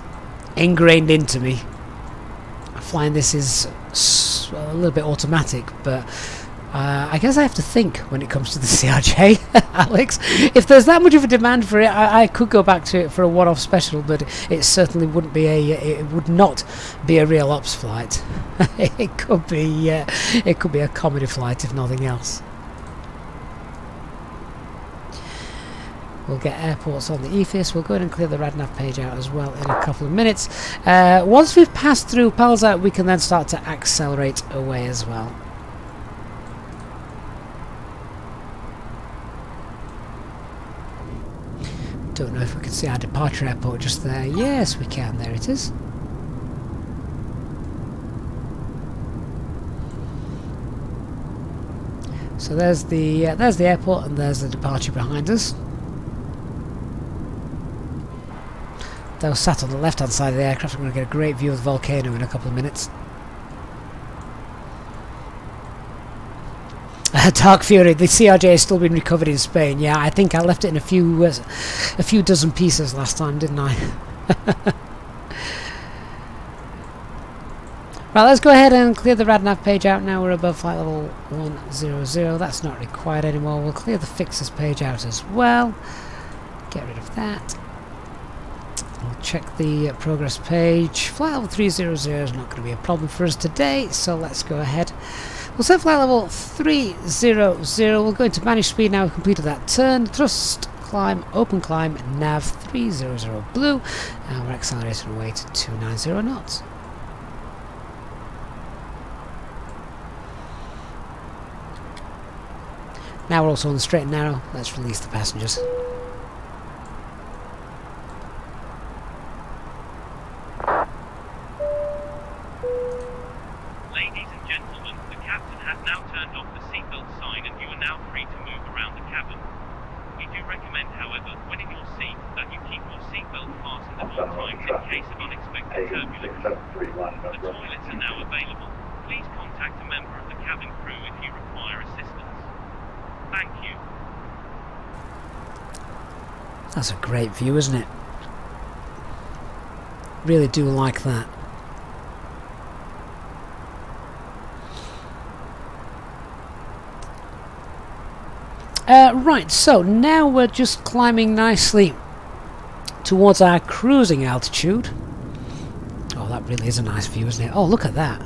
ingrained into me. Flying this is a little bit automatic, but I guess I have to think when it comes to the CRJ, Alex. If there's that much of a demand for it, I could go back to it for a one-off special, but it certainly wouldn't be it would not be a real ops flight. It could be a comedy flight if nothing else. We'll get airports on the EFIS. We'll go ahead and clear the RadNav page out as well in a couple of minutes. Once we've passed through Pelza, we can then start to accelerate away as well. Don't know if we can see our departure airport just there. Yes, we can. There it is. So there's the airport, and there's the departure behind us. Those sat on the left hand side of the aircraft. I'm going to get a great view of the volcano in a couple of minutes. Dark Fury, the CRJ has still been recovered in Spain. Yeah, I think I left it in a few dozen pieces last time, didn't I? Right, let's go ahead and clear the RadNav page out now. We're above flight level 100. That's not required anymore. We'll clear the fixes page out as well. Get rid of that. We'll check the progress page. Flight level 300 is not going to be a problem for us today, so let's go ahead. We'll set flight level 300. We'll go into manage speed now. We've completed that turn. Thrust, climb, open climb, nav 300 blue, and we're accelerating away to 290 knots. Now we're also on the straight and narrow. Let's release the passengers. Ladies and gentlemen, the captain has now turned off the seatbelt sign and you are now free to move around the cabin. We do recommend, however, when in your seat, that you keep your seatbelt fastened at all times in case of unexpected turbulence. The toilets are now available. Please contact a member of the cabin crew if you require assistance. Thank you. That's a great view, isn't it? Really do like that. Right, so now we're just climbing nicely towards our cruising altitude. Oh, that really is a nice view, isn't it? Oh, look at that.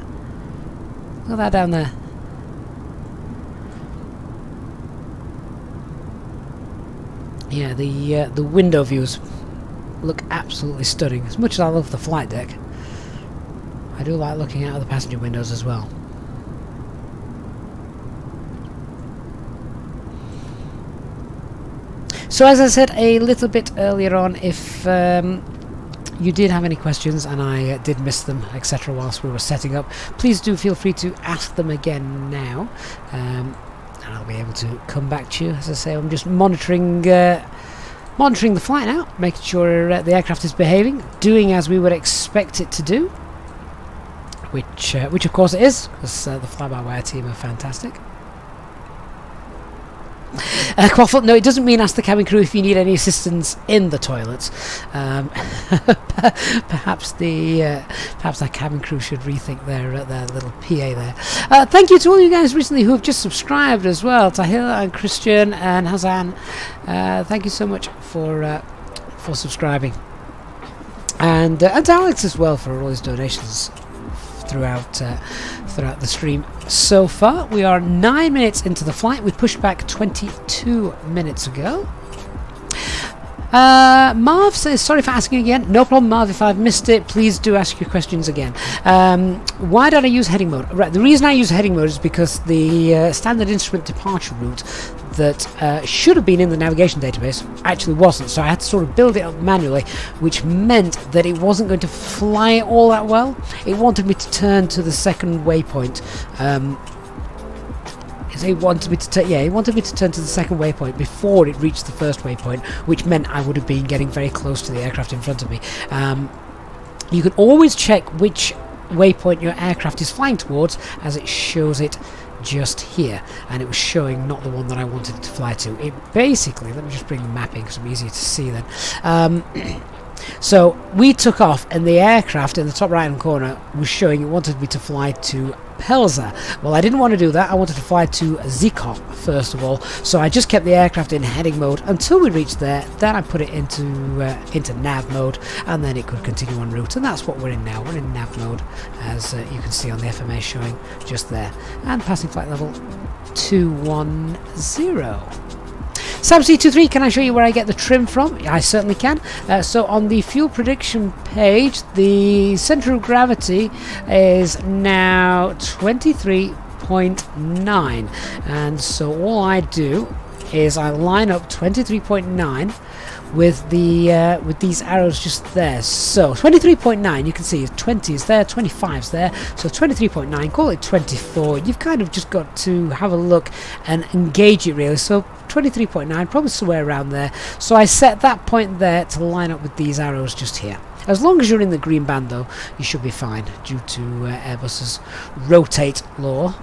Look at that down there. Yeah, the window views look absolutely stunning. As much as I love the flight deck, I do like looking out of the passenger windows as well. So as I said a little bit earlier on, if you did have any questions and I did miss them, etc., whilst we were setting up, please do feel free to ask them again now, and I'll be able to come back to you. As I say, I'm just monitoring the flight now, making sure the aircraft is behaving, doing as we would expect it to do, which of course it is, because the FlyByWire team are fantastic. Quaffle, no, it doesn't mean ask the cabin crew if you need any assistance in the toilets. Perhaps that cabin crew should rethink their little PA there. Thank you to all you guys recently who have just subscribed as well. Tahir and Christian and Hazan. Thank you so much for subscribing, and to Alex as well for all his donations throughout the stream so far. We are 9 minutes into the flight with pushback 22 minutes ago. Marv says, sorry for asking again. No problem, Marv. If I've missed it, please do ask your questions again. Why did I use heading mode? Right, the reason I use heading mode is because the standard instrument departure route that should have been in the navigation database actually wasn't, so I had to sort of build it up manually, which meant that it wasn't going to fly all that well. It wanted me to turn to the second waypoint. It wanted me to turn to the second waypoint before it reached the first waypoint, which meant I would have been getting very close to the aircraft in front of me. You can always check which waypoint your aircraft is flying towards, as it shows it just here, and it was showing not the one that I wanted it to fly to. It basically, let me just bring the mapping because I'm easier to see then. So we took off, and the aircraft in the top right hand corner was showing it wanted me to fly to Pelza. Well, I didn't want to do that. I wanted to fly to Zikop first of all, so I just kept the aircraft in heading mode until we reached there. Then I put it into nav mode, and then it could continue en route, and that's what we're in now. We're in nav mode, as you can see on the FMA showing just there, and passing flight level 210. SamC23, can I show you where I get the trim from? I certainly can. So on the fuel prediction page, the centre of gravity is now 23.9, and so all I do is I line up 23.9 with the with these arrows just there. So 23.9, you can see 20 is there, 25 is there, so 23.9, call it 24. You've kind of just got to have a look and engage it really. So 23.9, probably somewhere around there. So I set that point there to line up with these arrows just here. As long as you're in the green band though, you should be fine due to Airbus's rotate law.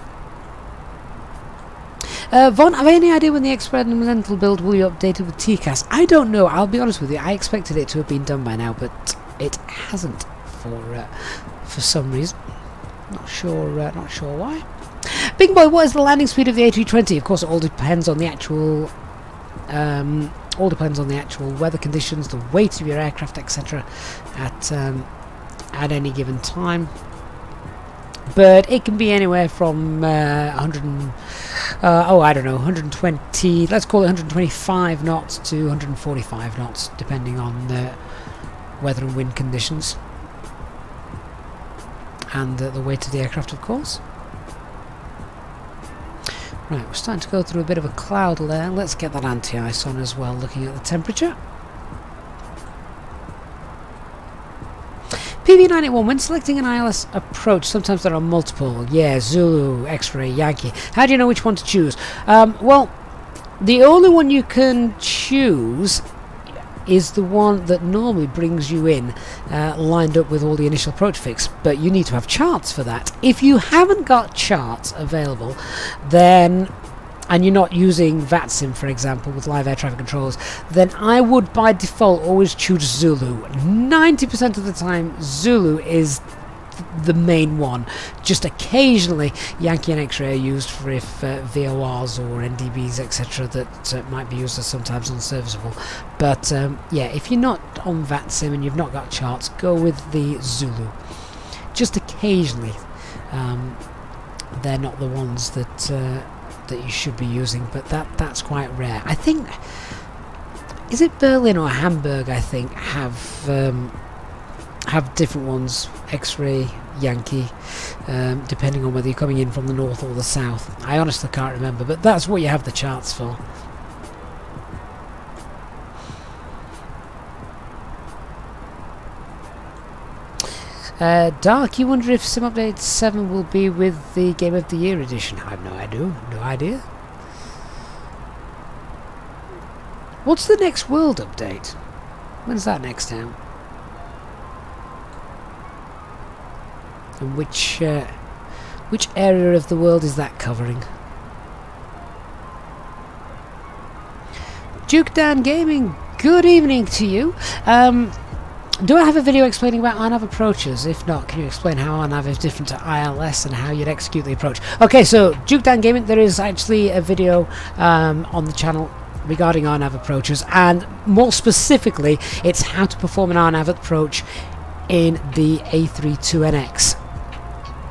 Von, have any idea when the experimental build will be updated with TCAS? I don't know, I'll be honest with you. I expected it to have been done by now, but it hasn't for some reason. Not sure why. Big boy, what is the landing speed of the A320? Of course, it all depends on the actual weather conditions, the weight of your aircraft, etc. at any given time. But it can be anywhere from 120, let's call it 125 knots to 145 knots, depending on weather and wind conditions. And the weight of the aircraft, of course. Right, we're starting to go through a bit of a cloud layer. Let's get that anti-ice on as well, looking at the temperature. PV981, when selecting an ILS approach, sometimes there are multiple. Yeah, Zulu, X-Ray, Yankee. How do you know which one to choose? Well, the only one you can choose is the one that normally brings you in lined up with all the initial approach fix, but you need to have charts for that. If you haven't got charts available, then, and you're not using VATSIM, for example, with live air traffic controllers, then I would by default always choose Zulu. 90% of the time Zulu is the main one. Just occasionally Yankee and X-Ray are used for if VORs or NDBs etc. that might be used as sometimes unserviceable. But yeah, if you're not on VATSIM and you've not got charts, go with the Zulu. Just occasionally they're not the ones that you should be using, but that's quite rare. I think, is it Berlin or Hamburg, I think, have different ones, X-Ray, Yankee, depending on whether you're coming in from the north or the south. I honestly can't remember, but that's what you have the charts for. Dark, you wonder if Sim Update 7 will be with the Game of the Year edition? I have no idea. No idea. What's the next World Update? When's that next out? And which area of the world is that covering? Duke Dan Gaming, good evening to you. Do I have a video explaining about RNAV approaches? If not, can you explain how RNAV is different to ILS and how you'd execute the approach? Okay, so Duke Dan Gaming, there is actually a video on the channel regarding RNAV approaches, and more specifically, it's how to perform an RNAV approach in the A320NX.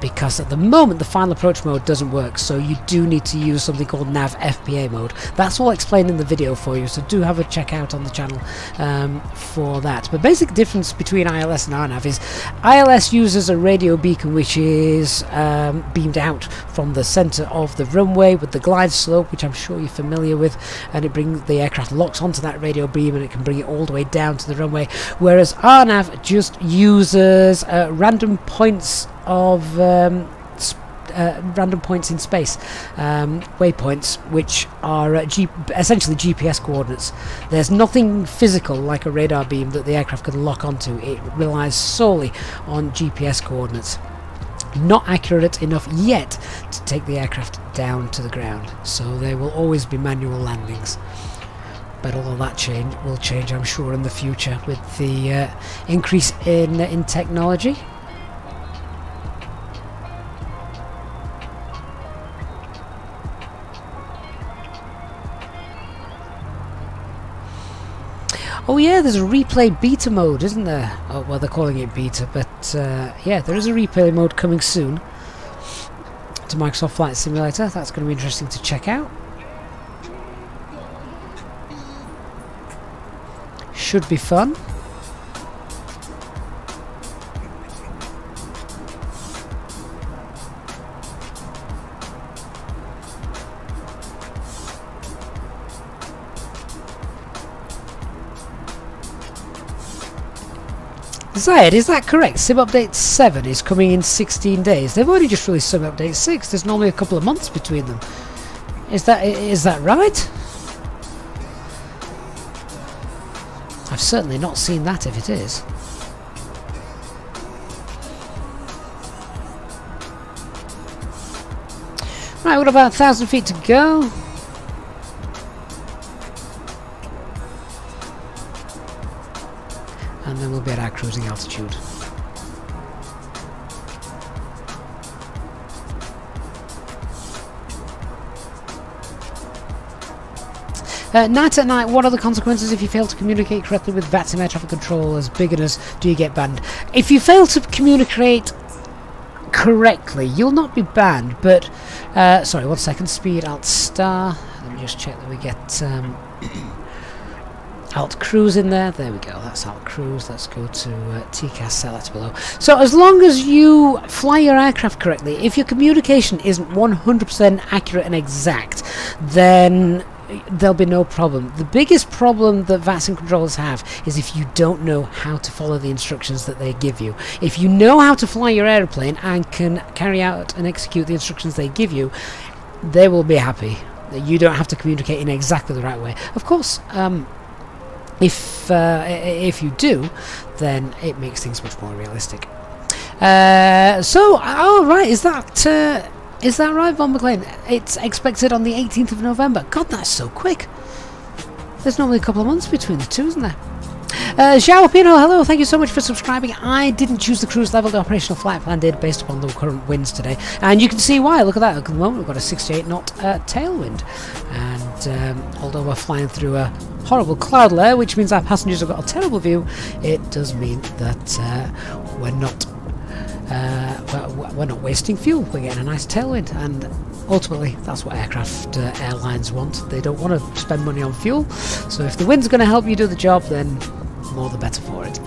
Because at the moment the final approach mode doesn't work, so you do need to use something called Nav FPA mode. That's all explained in the video for you, so do have a check out on the channel for that. But basic difference between ILS and RNAV is ILS uses a radio beacon which is beamed out from the centre of the runway with the glide slope, which I'm sure you're familiar with, and it brings the aircraft locks onto that radio beam and it can bring it all the way down to the runway, whereas RNAV just uses random points of random points in space, waypoints, which are essentially GPS coordinates. There's nothing physical like a radar beam that the aircraft can lock onto. It relies solely on GPS coordinates. Not accurate enough yet to take the aircraft down to the ground, so there will always be manual landings. But all of that will change, I'm sure, in the future with the increase in technology. Oh yeah, there's a replay beta mode, isn't there? Oh, well, they're calling it beta, but yeah, there is a replay mode coming soon to Microsoft Flight Simulator. That's going to be interesting to check out. Should be fun. Zayed, is that correct? Sim Update 7 is coming in 16 days. They've already just released Sim Update 6. There's normally a couple of months between them. Is that right? I've certainly not seen that if it is. Right, we've got about 1,000 feet to go. And then we'll be at our cruising altitude. Night at night, what are the consequences if you fail to communicate correctly with VATSIM air traffic control as beginners? Do you get banned? If you fail to communicate correctly, you'll not be banned, but sorry, 1 second, speed alt star. Let me just check that we get alt cruise in there. There we go, that's alt cruise. Let's go to TCAS, set that to below. So as long as you fly your aircraft correctly, if your communication isn't 100% accurate and exact, then there'll be no problem. The biggest problem that VATSIM controllers have is if you don't know how to follow the instructions that they give you. If you know how to fly your aeroplane and can carry out and execute the instructions they give you, they will be happy. You don't have to communicate in exactly the right way. Of course, if you do, then it makes things much more realistic. So, oh right, is that right, Von McLean? It's expected on the 18th of November. God, that's so quick. There's normally a couple of months between the two, isn't there? Xiao Pino, hello, thank you so much for subscribing. I didn't choose the cruise level, the operational flight plan did, based upon the current winds today. And you can see why, look at that, at the moment we've got a 68 knot tailwind. And although we're flying through a horrible cloud layer, which means our passengers have got a terrible view, it does mean that we're not wasting fuel. We're getting a nice tailwind, and ultimately that's what aircraft airlines want. They don't want to spend money on fuel, so if the wind's going to help you do the job, then more the better for it.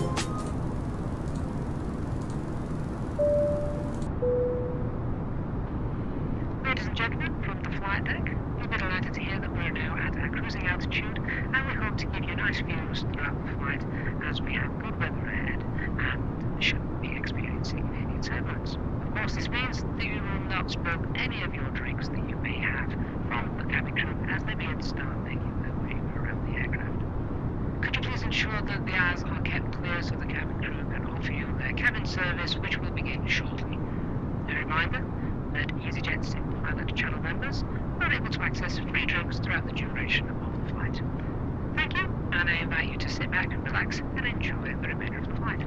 Ladies and gentlemen, from the flight deck, we'll be delighted to hear that we're now at our cruising altitude, and we hope to give you nice views throughout the flight as we have good weather ahead and should be experiencing start making their way around the aircraft. Could you please ensure that the aisles are kept clear so the cabin crew can offer you their cabin service, which will begin shortly. A reminder that Easyjet single pilot channel members are able to access free drinks throughout the duration of the flight. Thank you, and I invite you to sit back, relax, and enjoy the remainder of the flight.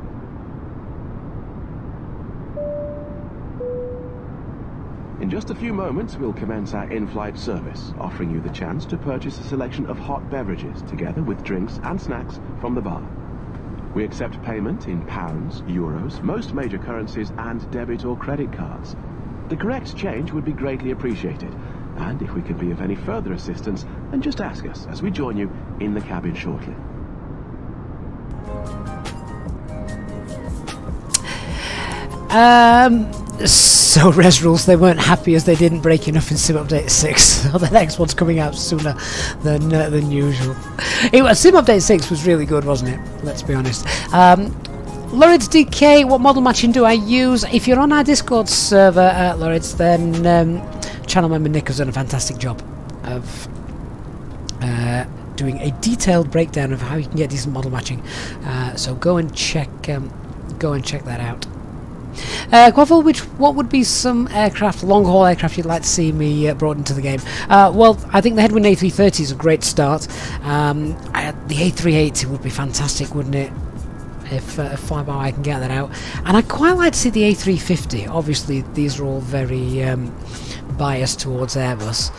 In just a few moments, we'll commence our in-flight service, offering you the chance to purchase a selection of hot beverages, together with drinks and snacks from the bar. We accept payment in pounds, euros, most major currencies, and debit or credit cards. The correct change would be greatly appreciated, and if we can be of any further assistance, then just ask us as we join you in the cabin shortly. So Res Rules, they weren't happy as they didn't break enough in Sim Update 6, so the next one's coming out sooner than usual. Sim Update 6 was really good, wasn't it? Let's be honest. Lawrence DK, what model matching do I use? If you're on our Discord server, Lawrence, then channel member Nick has done a fantastic job of doing a detailed breakdown of how you can get decent model matching. So go and check that out. Quaffle, what would be some aircraft, long-haul aircraft you'd like to see me brought into the game? Well, I think the Headwind A330 is a great start. The A380 would be fantastic, wouldn't it? If FlyByWire can get that out. And I'd quite like to see the A350. Obviously, these are all very biased towards Airbus.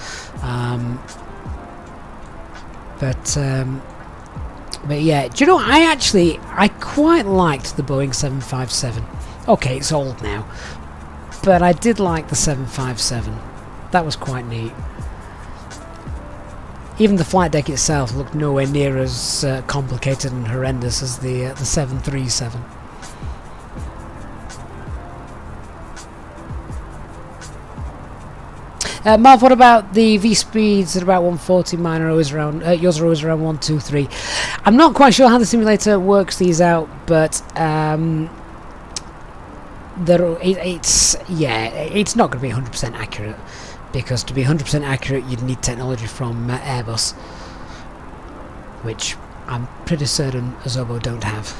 But yeah, do you know, I quite liked the Boeing 757. Okay, it's old now, but I did like the 757. That was quite neat. Even the flight deck itself looked nowhere near as complicated and horrendous as the 737. Marv, what about the V-speeds at about 140? Mine are always around, yours are always around 123. I'm not quite sure how the simulator works these out, but it's not going to be 100% accurate, because to be 100% accurate you'd need technology from Airbus, which I'm pretty certain Azobo don't have.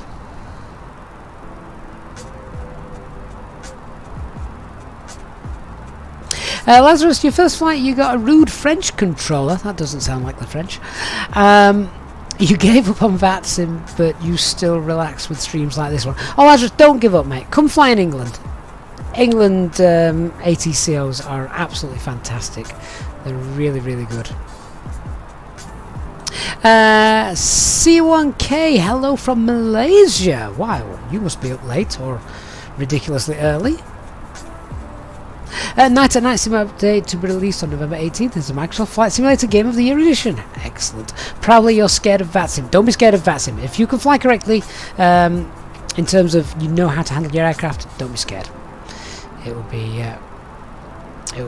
Lazarus, your first flight you got a rude French controller. That doesn't sound like the French. You gave up on VATSIM, but you still relax with streams like this one. Oh, Lazarus, don't give up, mate. Come fly in England. England ATCOs are absolutely fantastic. They're really, really good. C1K, hello from Malaysia. Wow, you must be up late or ridiculously early. Night at Night Sim Update to be released on November 18th is a Microsoft Flight Simulator Game of the Year edition. Excellent. Probably you're scared of VATSIM. Don't be scared of VATSIM. If you can fly correctly, in terms of you know how to handle your aircraft, don't be scared. It will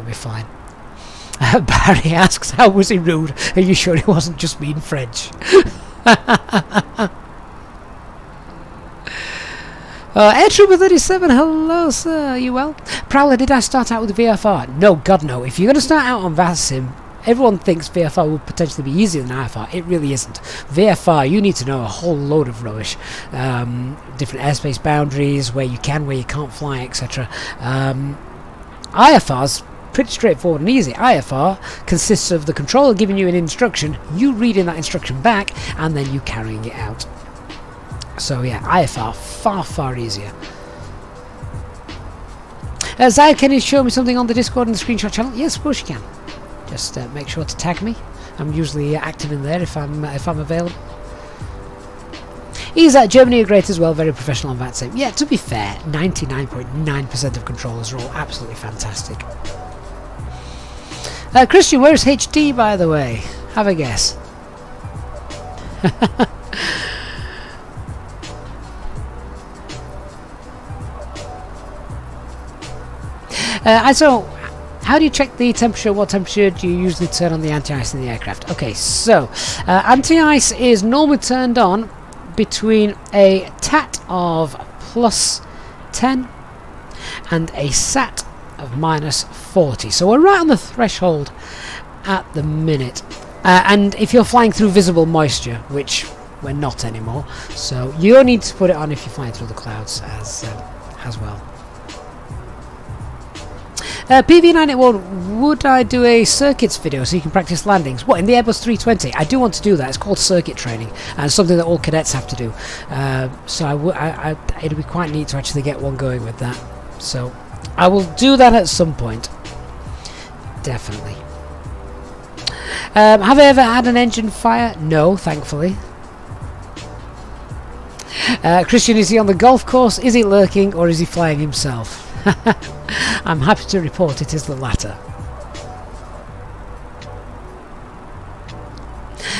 be fine. Barry asks, how was he rude? Are you sure he wasn't just being French? Air Trooper 37, hello sir, are you well? Prowler, did I start out with VFR? No, God no. If you're going to start out on VATSIM, everyone thinks VFR will potentially be easier than IFR. It really isn't. VFR, you need to know a whole load of rubbish. Different airspace boundaries, where you can, where you can't fly, etc. IFR's pretty straightforward and easy. IFR consists of the controller giving you an instruction, you reading that instruction back, and then you carrying it out. So yeah, IFR, far, far easier. Zaya, can you show me something on the Discord and the screenshot channel? Yes, of course you can. Just make sure to tag me. I'm usually active in there if I'm available. Easyjet, Germany are great as well, very professional on VATSIM. Yeah, to be fair, 99.9% of controllers are all absolutely fantastic. Christian, where's HD, by the way? Have a guess. So, how do you check the temperature? What temperature do you usually turn on the anti-ice in the aircraft? Okay, so anti-ice is normally turned on between a TAT of +10 and a SAT of -40. So we're right on the threshold at the minute. And if you're flying through visible moisture, which we're not anymore, so you only need to put it on if you're flying through the clouds as well. PV981, would I do a circuits video so you can practice landings? What, in the Airbus 320? I do want to do that. It's called circuit training, and it's something that all cadets have to do. So it'd be quite neat to actually get one going with that. So I will do that at some point. Definitely. Have I ever had an engine fire? No, thankfully. Christian, is he on the golf course? Is he lurking, or is he flying himself? I'm happy to report it is the latter.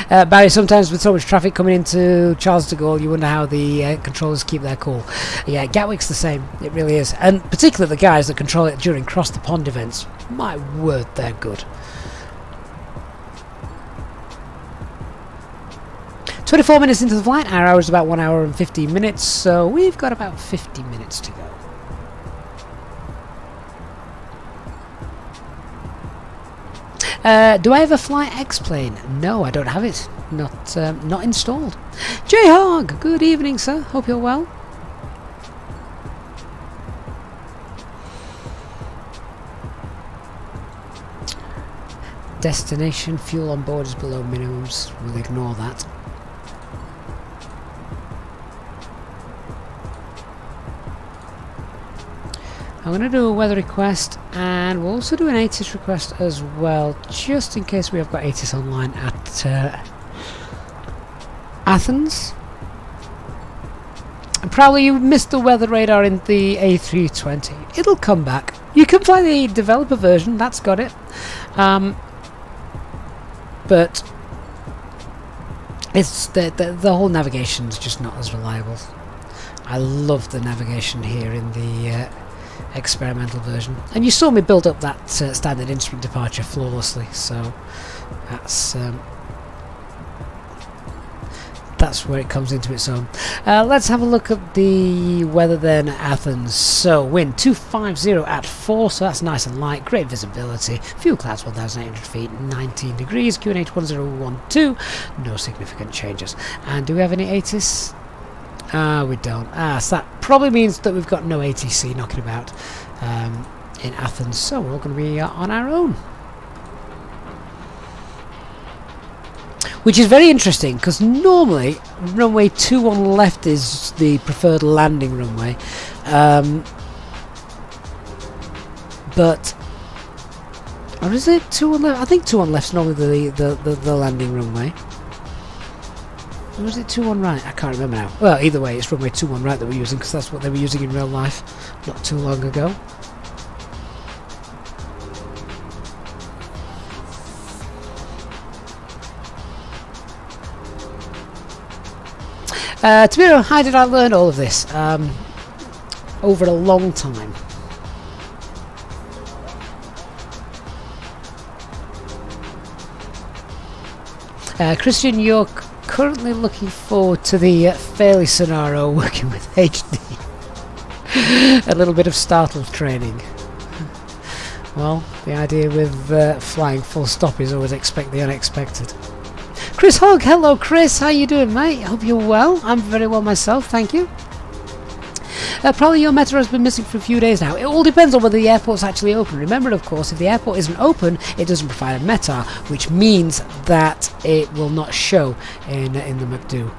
Barry, sometimes with so much traffic coming into Charles de Gaulle, you wonder how the controllers keep their cool. Yeah, Gatwick's the same, it really is. And particularly the guys that control it during cross the pond events. My word, they're good. 24 minutes into the flight, our hour is about 1 hour and 15 minutes, so we've got about 50 minutes to go. Do I have a Fly X-plane? No, I don't have it. Not installed. J-Hog, good evening, sir. Hope you're well. Destination fuel on board is below minimums. We'll ignore that. I'm going to do a weather request, and we'll also do an ATIS request as well, just in case we have got ATIS online at Athens. And probably you missed the weather radar in the A320. It'll come back. You can fly the developer version, that's got it. But it's the whole navigation's just not as reliable. I love the navigation here in the experimental version, and you saw me build up that standard instrument departure flawlessly, so that's where it comes into its own. Let's have a look at the weather then. Athens, so wind 250 at 4, so that's nice and light, great visibility, fuel clouds 1,800 feet, 19 degrees, QNH 1012, no significant changes. And do we have any ATIS? We don't. So that probably means that we've got no ATC knocking about in Athens, so we're all going to be on our own. Which is very interesting, because normally runway 21 left is the preferred landing runway. But... or is it 21 left? I think 21 left's normally the landing runway. Or was it 21 right? I can't remember now. Well, either way, it's runway 21 right that we're using, because that's what they were using in real life not too long ago. To be honest, how did I learn all of this? Over a long time. Christian, you're currently looking forward to the fairly scenario working with HD. A little bit of startle training. Well, the idea with flying full stop is always expect the unexpected. Chris Hogg, hello Chris, how you doing mate? Hope you're well. I'm very well myself, thank you. Probably your metro has been missing for a few days now. It all depends on whether the airport's actually open. Remember, of course, if the airport isn't open, it doesn't provide a METAR, which means that it will not show in the McDo.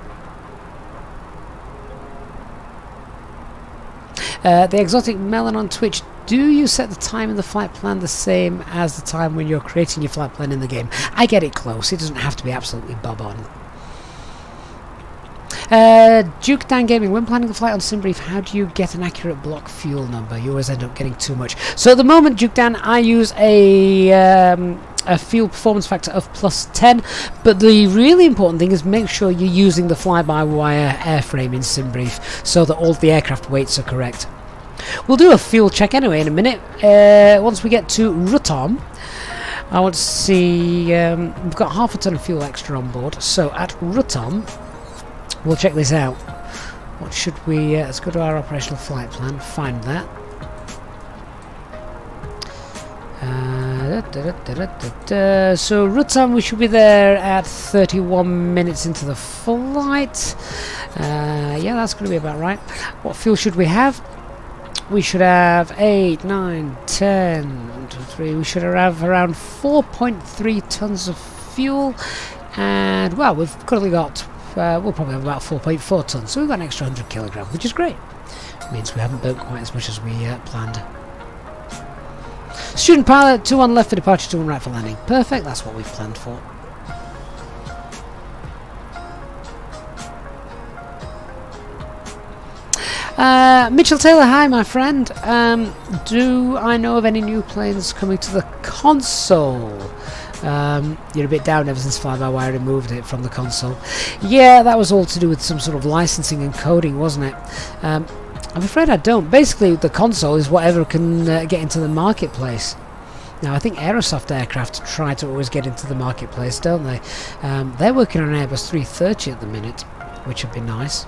The Exotic Melon on Twitch, do you set the time in the flight plan the same as the time when you're creating your flight plan in the game? I get it close, it doesn't have to be absolutely bob on. Duke Dan Gaming, when planning a flight on SimBrief, how do you get an accurate block fuel number? You always end up getting too much. So at the moment, Duke Dan, I use a fuel performance factor of +10, but the really important thing is make sure you're using the fly-by-wire airframe in SimBrief so that all the aircraft weights are correct. We'll do a fuel check anyway in a minute. Once we get to Rutom, I want to see, we've got half a ton of fuel extra on board, so at Rutom, we'll check this out. What should we... let's go to our operational flight plan, find that. So route time, we should be there at 31 minutes into the flight. Yeah, that's going to be about right. What fuel should we have? We should have 8, 9, 10, 1, 2, 3. We should have around 4.3 tons of fuel. And, well, we've currently got, we'll probably have about 4.4 tons. So we've got an extra 100 kilograms, which is great. It means we haven't burnt quite as much as we planned. Student pilot, 2 on left for departure, 2 on right for landing. Perfect, that's what we've planned for. Mitchell Taylor, hi my friend. Do I know of any new planes coming to the console? You're a bit down ever since FlyByWire removed it from the console. Yeah, that was all to do with some sort of licensing and coding, wasn't it? I'm afraid I don't. Basically, the console is whatever can get into the marketplace. Now, I think Aerosoft aircraft try to always get into the marketplace, don't they? They're working on an Airbus 330 at the minute, which would be nice.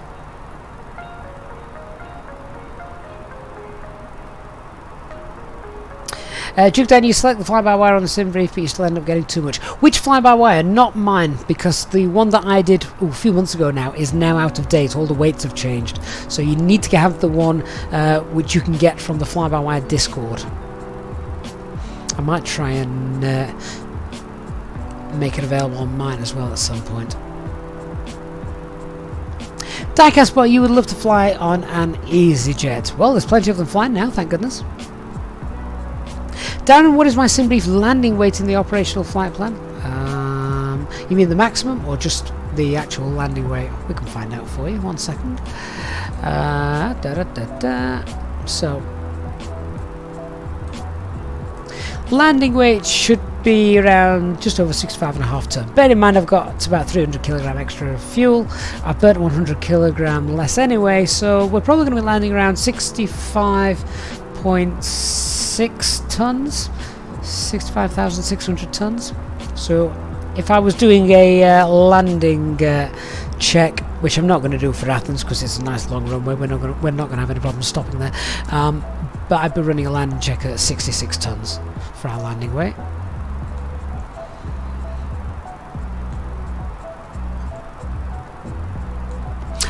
Duke Dan, you select the fly-by-wire on the sim brief, but you still end up getting too much. Which fly-by-wire? Not mine, because the one that I did a few months ago now is now out of date. All the weights have changed. So you need to have the one which you can get from the fly-by-wire Discord. I might try and make it available on mine as well at some point. Diecastbot, you would love to fly on an Easyjet. Well, there's plenty of them flying now, thank goodness. Darren, what is my sim brief landing weight in the operational flight plan? You mean the maximum or just the actual landing weight? We can find out for you. 1 second. So, landing weight should be around just over 65.5 tons. Bear in mind I've got about 300 kilogram extra fuel. I've burnt 100 kilogram less anyway, so we're probably going to be landing around 65.6 tons, 65,600 tons. So if I was doing a landing check, which I'm not going to do for Athens because it's a nice long runway, we're not going to have any problem stopping there, but I'd be running a landing check at 66 tons for our landing weight.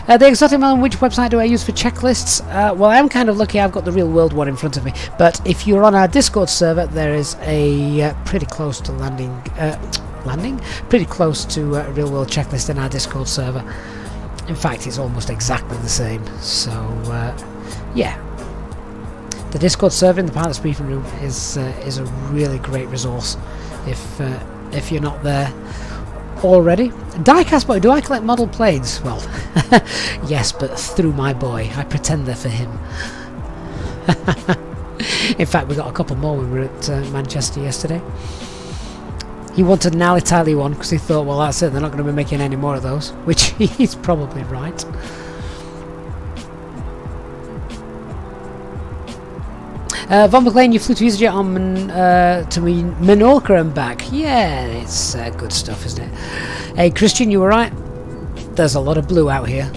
The exotic man, which website do I use for checklists? Well, I am kind of lucky I've got the real world one in front of me, but if you're on our Discord server, there is a pretty close to pretty close to a real world checklist in our Discord server. In fact, it's almost exactly the same. So, yeah. The Discord server in the pilot's briefing room is a really great resource if you're not there already. Diecast boy, do I collect model planes? Well, yes, but through my boy. I pretend they're for him. In fact, we got a couple more when we were at Manchester yesterday. He wanted an Alitalia one because he thought, well, that's it, they're not going to be making any more of those, which he's probably right. Von McLean, you flew to Easyjet on to Menorca and back. Yeah, it's good stuff, isn't it? Hey, Christian, you were right. There's a lot of blue out here.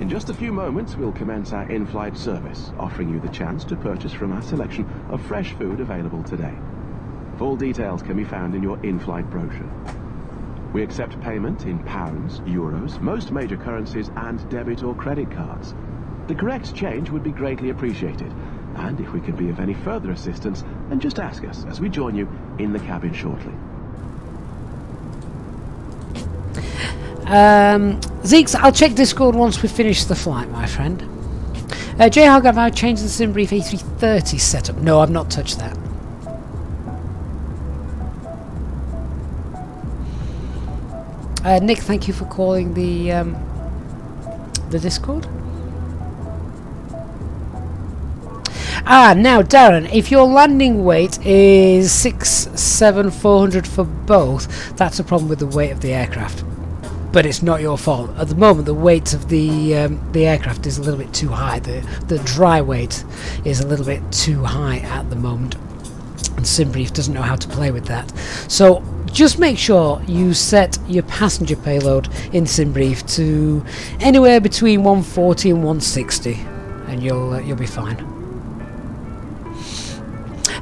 In just a few moments, we'll commence our in-flight service, offering you the chance to purchase from our selection of fresh food available today. Full details can be found in your in-flight brochure. We accept payment in pounds, euros, most major currencies, and debit or credit cards. The correct change would be greatly appreciated, and if we can be of any further assistance, then just ask us as we join you in the cabin shortly. Zeeks, I'll check Discord once we finish the flight, my friend. J-Hog, have I changed the sim brief A330 setup? No, I've not touched that. Nick, thank you for calling the Discord. Now Darren, if your landing weight is 6,700 for both, that's a problem with the weight of the aircraft. But it's not your fault. At the moment, the weight of the aircraft is a little bit too high. The dry weight is a little bit too high at the moment, and SimBrief doesn't know how to play with that. So just make sure you set your passenger payload in SimBrief to anywhere between 140 and 160, and you'll be fine.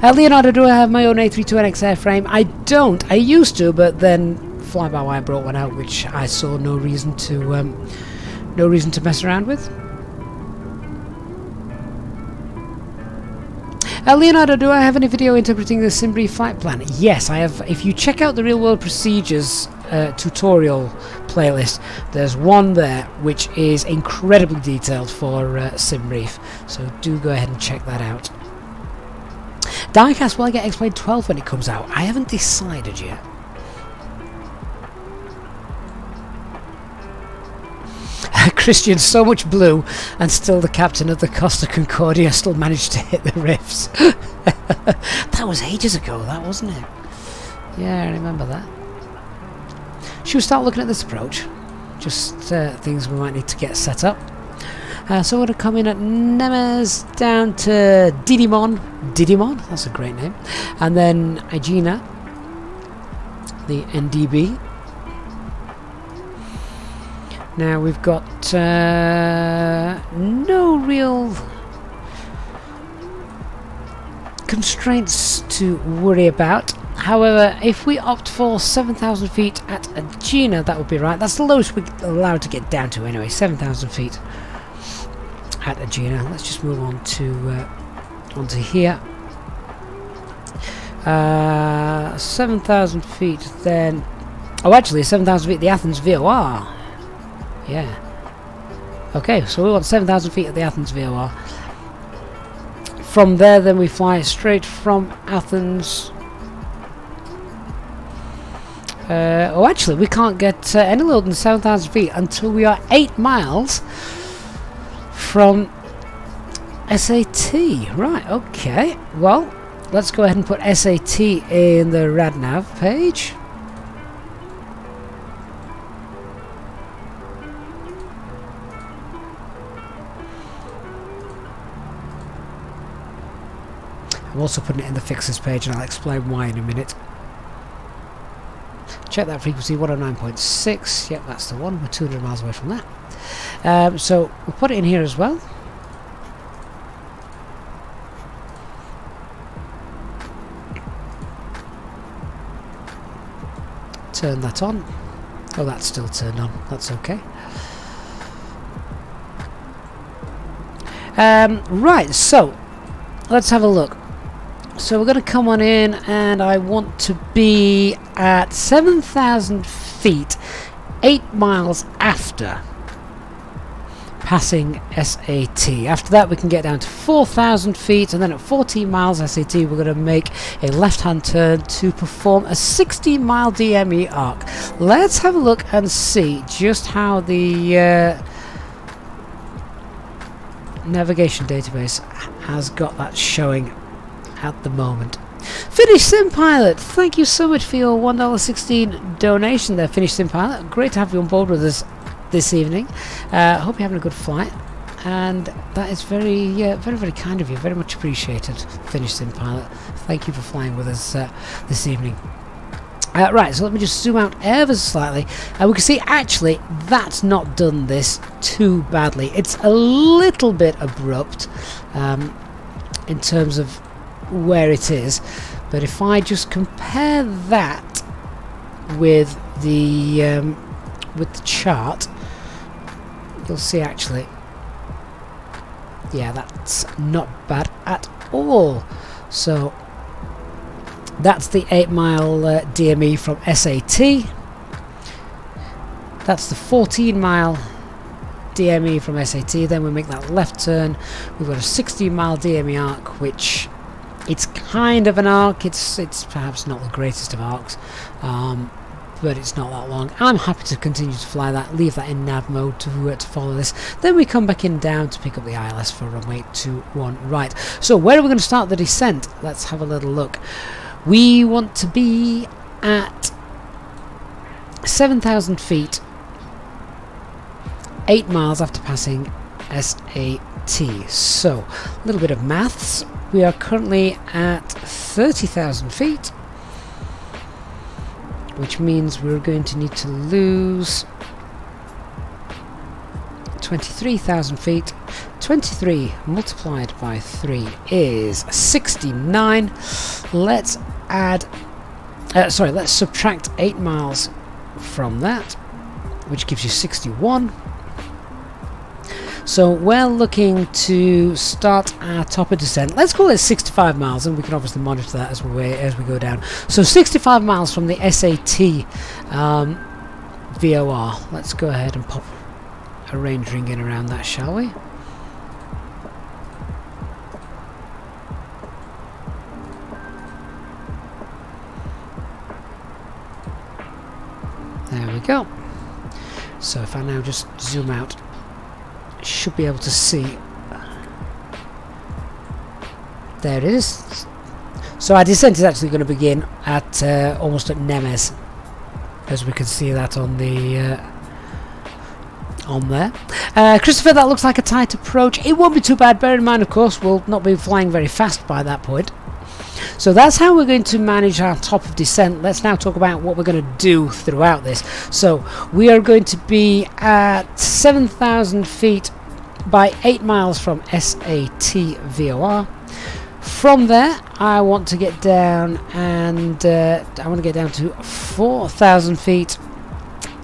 Leonardo, do I have my own A320NX airframe? I don't. I used to, but then FlyByWire brought one out, which I saw no reason to mess around with. Leonardo, do I have any video interpreting the SimBrief flight plan? Yes, I have. If you check out the Real World Procedures tutorial playlist, there's one there which is incredibly detailed for SimBrief, so do go ahead and check that out. Diecast, will I get X-Plane 12 when it comes out? I haven't decided yet. Christian, so much blue, and still the captain of the Costa Concordia still managed to hit the riffs. That was ages ago, that, wasn't it? Yeah, I remember that. Should we start looking at this approach? Just things we might need to get set up. So we're going to come in at Nemes, down to Didymon, that's a great name, and then Aegina, the NDB. Now we've got no real constraints to worry about. However, if we opt for 7,000 feet at Aegina, that would be right. That's the lowest we're allowed to get down to anyway, 7,000 feet at Aegina. Let's just move on to onto here. 7,000 feet then. Oh, actually, 7,000 feet at the Athens VOR. Yeah. Okay, so we want 7,000 feet at the Athens VOR. From there, then we fly straight from Athens. Oh, actually, we can't get any lower than 7,000 feet until we are 8 miles from SAT. Right, okay. Well, let's go ahead and put SAT in the RadNav page. I'm also putting it in the fixes page, and I'll explain why in a minute. Check that frequency, 109.6. Yep, that's the one. We're 200 miles away from that. So we'll put it in here as well. Turn that on. Oh, that's still turned on. That's okay. Right, so let's have a look. So we're going to come on in, and I want to be at 7,000 feet, 8 miles after passing SAT. After that we can get down to 4,000 feet, and then at 14 miles SAT we're going to make a left-hand turn to perform a 60-mile DME arc. Let's have a look and see just how the navigation database has got that showing at the moment. Finnish Sim Pilot, thank you so much for your $1.16 donation there, Finnish Sim Pilot. Great to have you on board with us this evening. Hope you're having a good flight, and that is very, very kind of you. Very much appreciated, Finnish Sim Pilot. Thank you for flying with us this evening. Right, so let me just zoom out ever so slightly, and we can see actually that's not done this too badly. It's a little bit abrupt in terms of where it is, but if I just compare that with the chart, you'll see actually, yeah, that's not bad at all. So that's the 8-mile DME from SAT. That's the 14-mile DME from SAT. Then we make that left turn. We've got a 60-mile DME arc, which it's kind of an arc. It's perhaps not the greatest of arcs, but it's not that long. I'm happy to continue to fly that, leave that in nav mode to follow this. Then we come back in down to pick up the ILS for runway 21 right. So where are we going to start the descent? Let's have a little look. We want to be at 7,000 feet, 8 miles after passing SAT. So a little bit of maths. We are currently at 30,000 feet, which means we're going to need to lose 23,000 feet. 23 multiplied by 3 is 69. Let's add, let's subtract 8 miles from that, which gives you 61. So we're looking to start our top of descent. Let's call it 65 miles, and we can obviously monitor that as we go down. So 65 miles from the SAT VOR. Let's go ahead and pop a range ring in around that, shall we? There we go. So if I now just zoom out, should be able to see. There it is. So our descent is actually going to begin at almost at Nemes, as we can see that on the on there. Christopher, that looks like a tight approach. It won't be too bad. Bear in mind, of course, we'll not be flying very fast by that point. So that's how we're going to manage our top of descent. Let's now talk about what we're going to do throughout this. So we are going to be at 7,000 feet by 8 miles from SAT VOR. From there, I want to get down, and I want to get down to 4,000 feet.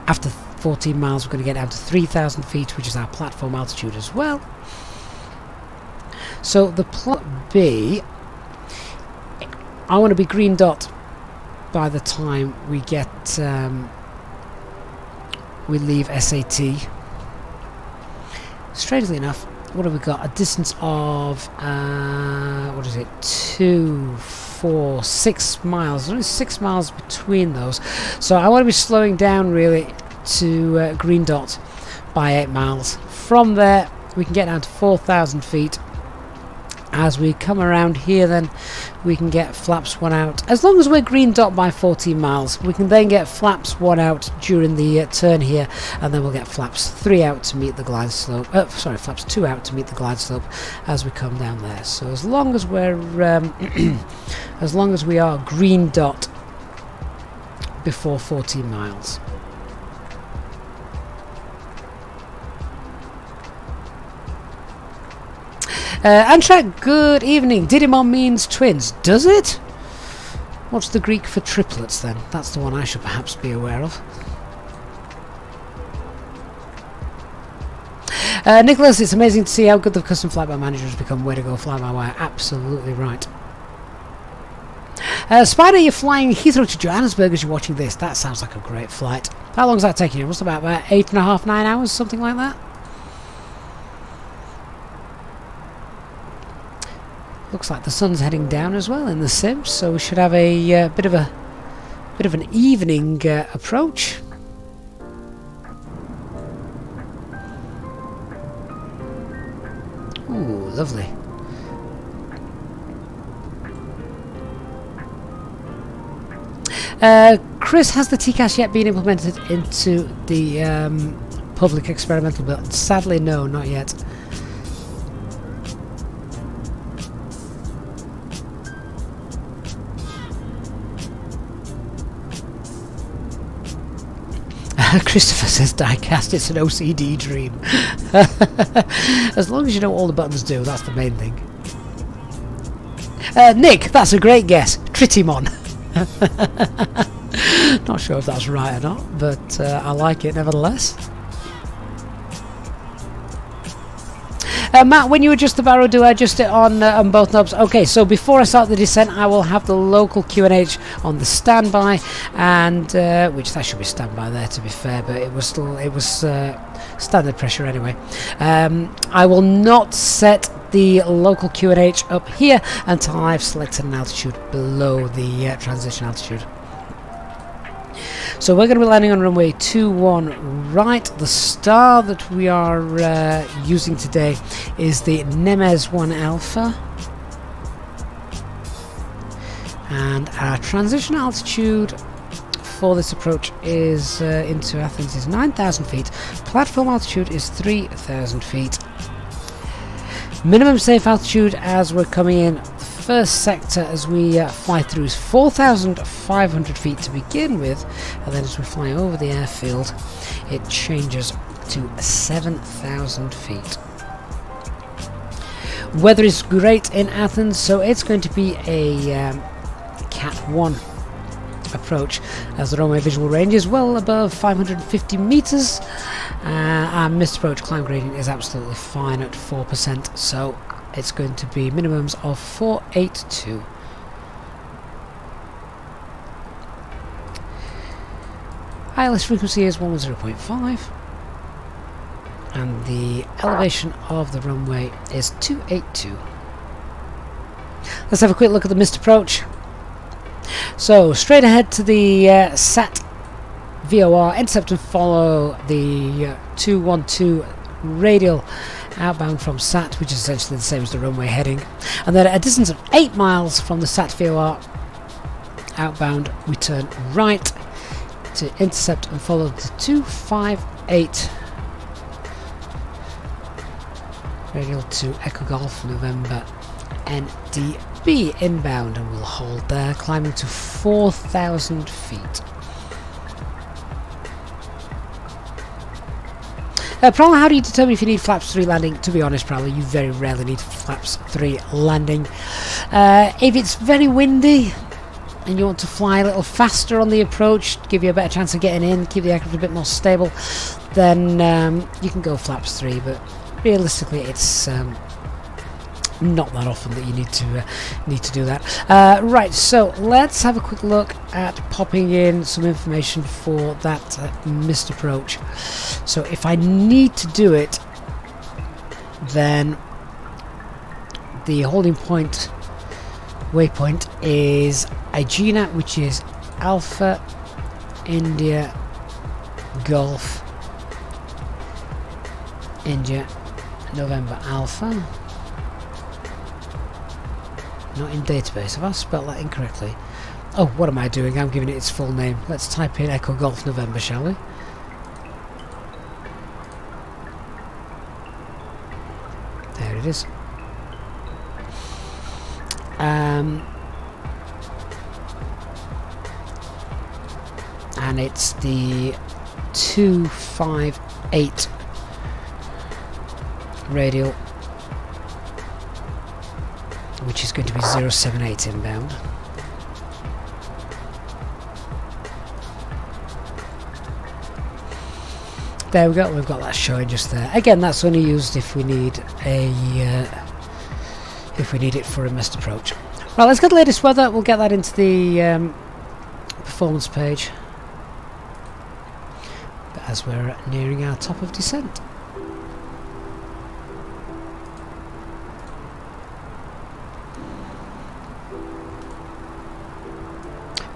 After 14 miles, we're going to get down to 3,000 feet, which is our platform altitude as well. So the plot B, I want to be green dot by the time we get we leave SAT. Strangely enough, what have we got? A distance of what is it? 2, 4, 6 miles. There's only 6 miles between those. So I want to be slowing down really to green dot by 8 miles. From there, we can get down to 4,000 feet. As we come around here, then we can get flaps 1 out. As long as we're green dot by 14 miles, we can then get flaps 1 out during the turn here, and then we'll get flaps 3 out to meet the glide slope. Flaps 2 out to meet the glide slope as we come down there. So as long as we're as long as we are green dot before 14 miles. Antrak, good evening. Didymon means twins. Does it? What's the Greek for triplets then? That's the one I should perhaps be aware of. Nicholas, it's amazing to see how good the custom flight-by manager has become. Way to go, fly-by-wire. Absolutely right. Spider, you're flying Heathrow to Johannesburg as you're watching this. That sounds like a great flight. How long is that taking you? What's about 8.5, 9 hours? Something like that? Looks like the sun's heading down as well in the sim, so we should have a bit of an evening approach. Ooh, lovely. Chris, has the TCAS yet been implemented into the public experimental build? Sadly, no, not yet. Christopher says diecast, it's an OCD dream. As long as you know what all the buttons do, that's the main thing. Nick, that's a great guess. Tritimon. Not sure if that's right or not, but I like it nevertheless. Matt, when you adjust the barrel, do I adjust it on both knobs? Okay, so before I start the descent, I will have the local QNH on the standby, and which that should be standby there, to be fair, but it was standard pressure anyway. I will not set the local QNH up here until I've selected an altitude below the transition altitude. So we're going to be landing on runway 21 right. The star that we are using today is the Nemes 1 Alpha. And our transition altitude for this approach is into Athens is 9,000 feet. Platform altitude is 3,000 feet. Minimum safe altitude as we're coming in first sector as we fly through is 4,500 feet to begin with, and then as we fly over the airfield it changes to 7,000 feet. Weather is great in Athens, so it's going to be a Cat 1 approach, as the runway visual range is well above 550 meters. Our missed approach climb gradient is absolutely fine at 4%, so it's going to be minimums of 482. ILS frequency is 110.5, and the elevation of the runway is 282. Let's have a quick look at the missed approach. So straight ahead to the SAT VOR, intercept and follow the 212 radial outbound from SAT, which is essentially the same as the runway heading, and then at a distance of 8 miles from the SAT VOR outbound we turn right to intercept and follow the 258 radial to Echo Golf November NDB inbound, and we'll hold there, climbing to 4,000 feet. Probably, how do you determine if you need flaps 3 landing? To be honest, probably you very rarely need flaps 3 landing. If it's very windy and you want to fly a little faster on the approach, give you a better chance of getting in, keep the aircraft a bit more stable, then you can go flaps 3, but realistically it's not that often that you need to do that. Right, so let's have a quick look at popping in some information for that missed approach. So if I need to do it, then the holding point waypoint is Aegina, which is Alpha India Golf India November Alpha. Not in database. Have I spelled that incorrectly? Oh, what am I doing? I'm giving it its full name. Let's type in Echo Golf November, shall we? There it is. And it's the 258 radial, which is going to be 078 inbound. There we go, we've got that showing just there. Again, that's only used if we need it for a missed approach. Right, let's get the latest weather. We'll get that into the performance page as we're nearing our top of descent.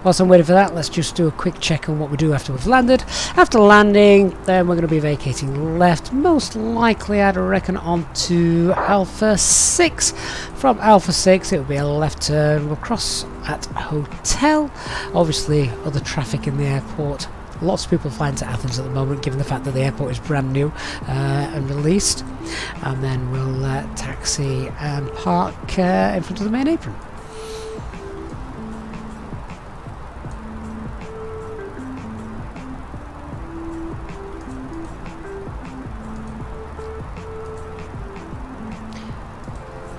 Whilst I'm waiting for that, let's just do a quick check on what we do after we've landed. After landing, then we're going to be vacating left, most likely I'd reckon onto Alpha 6. From Alpha 6 it will be a left turn, we'll cross at Hotel. Obviously other traffic in the airport, lots of people flying to Athens at the moment given the fact that the airport is brand new and released, and then we'll taxi and park in front of the main apron.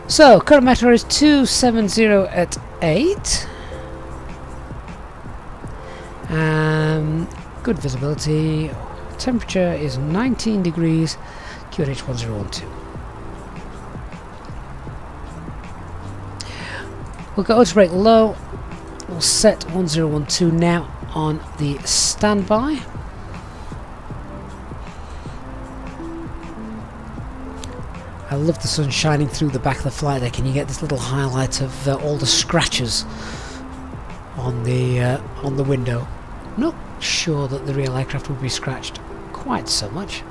So, current metro is 270 at 8. Good visibility. Temperature is 19 degrees. QNH 1012. We'll go auto brake low. We'll set 1012 now on the standby. I love the sun shining through the back of the flight deck, and you get this little highlight of all the scratches on the window. Not sure that the real aircraft will be scratched quite so much.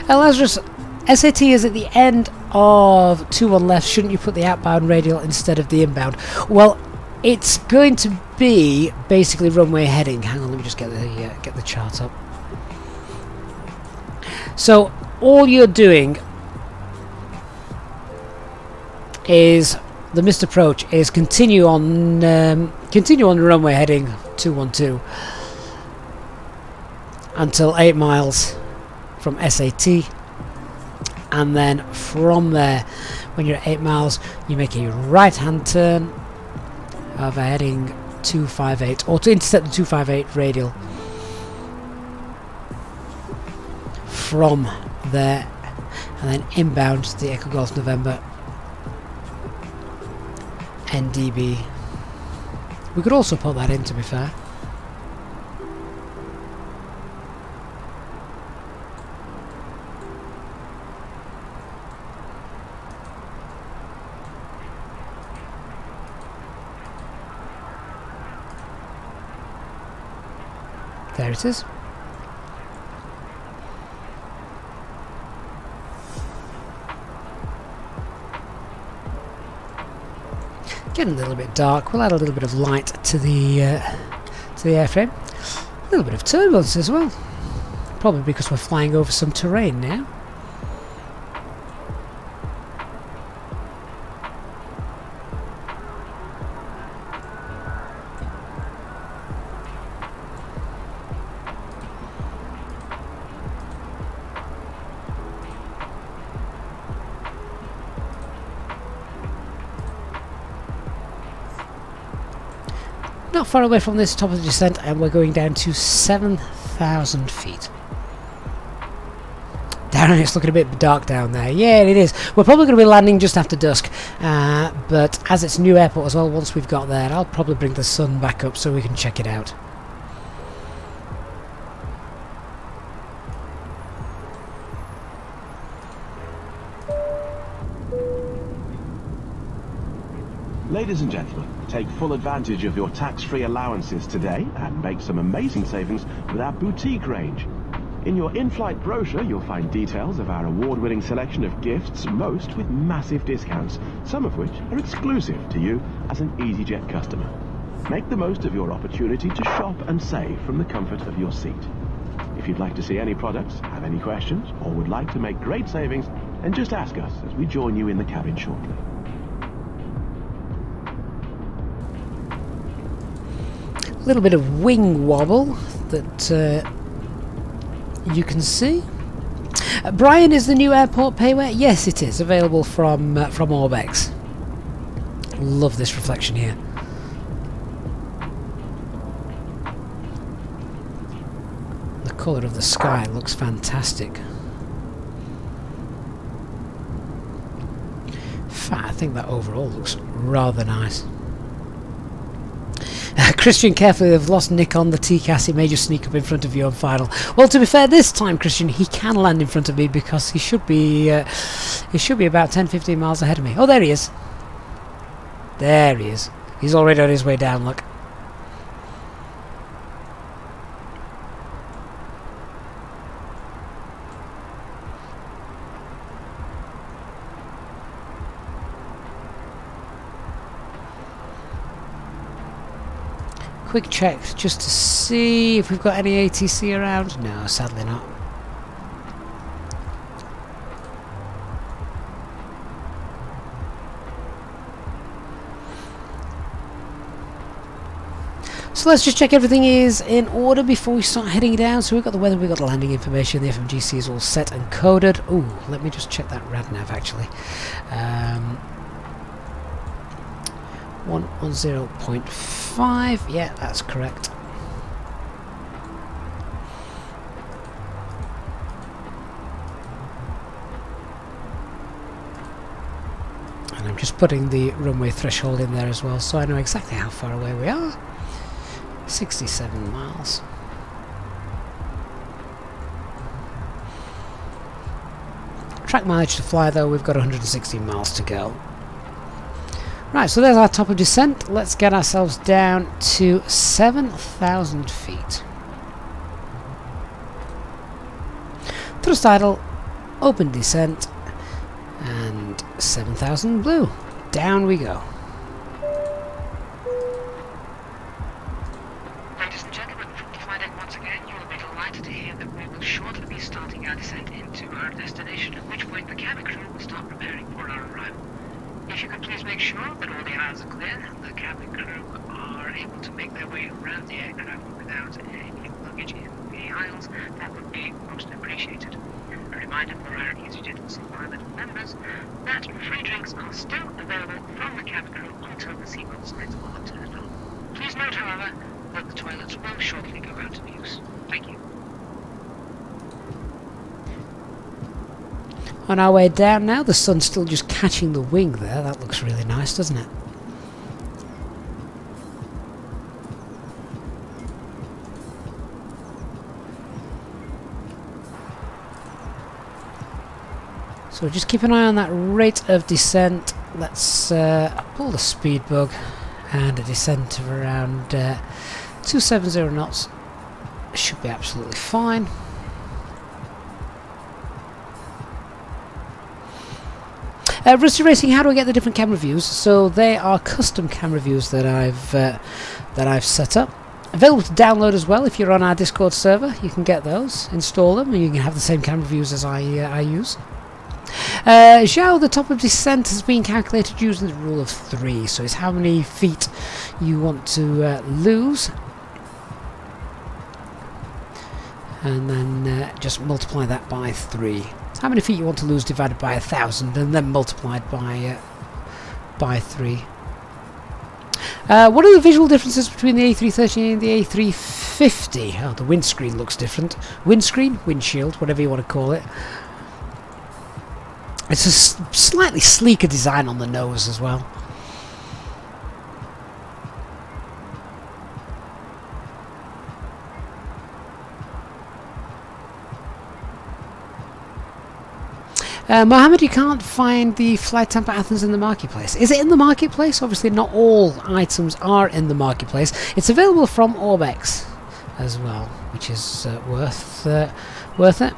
Lazarus, SAT is at the end of 21 left. Shouldn't you put the outbound radial instead of the inbound? Well, it's going to be basically runway heading. Hang on, let me just get the chart up. So all you're doing is the missed approach is continue on the runway heading 212 until 8 miles from SAT, and then from there, when you're at 8 miles, you make a right hand turn over heading 258, or to intercept the 258 radial. From there, and then inbound to the Echo Golf November NDB. We could also put that in, to be fair. There it is. Getting a little bit dark. We'll add a little bit of light to the airframe. A little bit of turbulence as well. Probably because we're flying over some terrain now. Not far away from this top of the descent, and we're going down to 7,000 feet. Darren, it's looking a bit dark down there. Yeah, it is. We're probably going to be landing just after dusk, but as it's a new airport as well, once we've got there, I'll probably bring the sun back up so we can check it out. Ladies and gentlemen, take full advantage of your tax-free allowances today and make some amazing savings with our boutique range. In your in-flight brochure, you'll find details of our award-winning selection of gifts, most with massive discounts, some of which are exclusive to you as an Easyjet customer. Make the most of your opportunity to shop and save from the comfort of your seat. If you'd like to see any products, have any questions, or would like to make great savings, then just ask us as we join you in the cabin shortly. A little bit of wing wobble that you can see. Brian, is the new airport payware? Yes, it is available from Orbx. Love this reflection here. The colour of the sky looks fantastic. In fact, I think that overall looks rather nice. Christian, carefully, they've lost Nick on the TCAS. He may just sneak up in front of you on final. Well, to be fair, this time, Christian, he can land in front of me because he should be about 10-15 miles ahead of me. Oh, there he is. There he is. He's already on his way down, look. Quick check just to see if we've got any ATC around. No, sadly not. So let's just check everything is in order before we start heading down. So we've got the weather, we've got the landing information, the FMGC is all set and coded. Ooh, let me just check that RadNav actually. 110.5, yeah, that's correct. And I'm just putting the runway threshold in there as well, so I know exactly how far away we are. 67 miles. Track mileage to fly though, we've got 116 miles to go. Right, so there's our top of descent. Let's get ourselves down to 7,000 feet. Thrust idle, open descent, and 7,000 blue. Down we go. Ladies and gentlemen, from the flight deck once again, you will be delighted to hear that we will shortly be starting our descent into our destination. at which point the cabin crew will start preparing for our arrival. If you could please make sure that all the aisles are clear, the cabin crew are able to make their way around the aircraft without any luggage in the aisles, that would be most appreciated. A reminder for our Easyjet and Pilot members that free drinks are still available from the cabin crew until the seatbelt signs are turned on. Please note, however, that the toilets will shortly go out of use. Thank you. On our way down now, the sun's still just catching the wing there. That looks really nice, doesn't it? So just keep an eye on that rate of descent. Let's pull the speed bug, and a descent of around 270 knots should be absolutely fine. Rusty Racing, how do I get the different camera views? So they are custom camera views that I've set up. Available to download as well. If you're on our Discord server, you can get those, install them, and you can have the same camera views as I use. Zhao, the top of descent has been calculated using the rule of 3, so it's how many feet you want to lose, and then just multiply that by 3. How many feet you want to lose divided by 1,000, and then multiplied by 3. What are the visual differences between the A330 and the A350? Oh, the windscreen looks different. Windscreen? Windshield, whatever you want to call it. It's a slightly sleeker design on the nose as well. Mohammed, you can't find the FlyTampa Athens in the marketplace. Is it in the marketplace? Obviously not all items are in the marketplace. It's available from Orbx as well, which is worth it.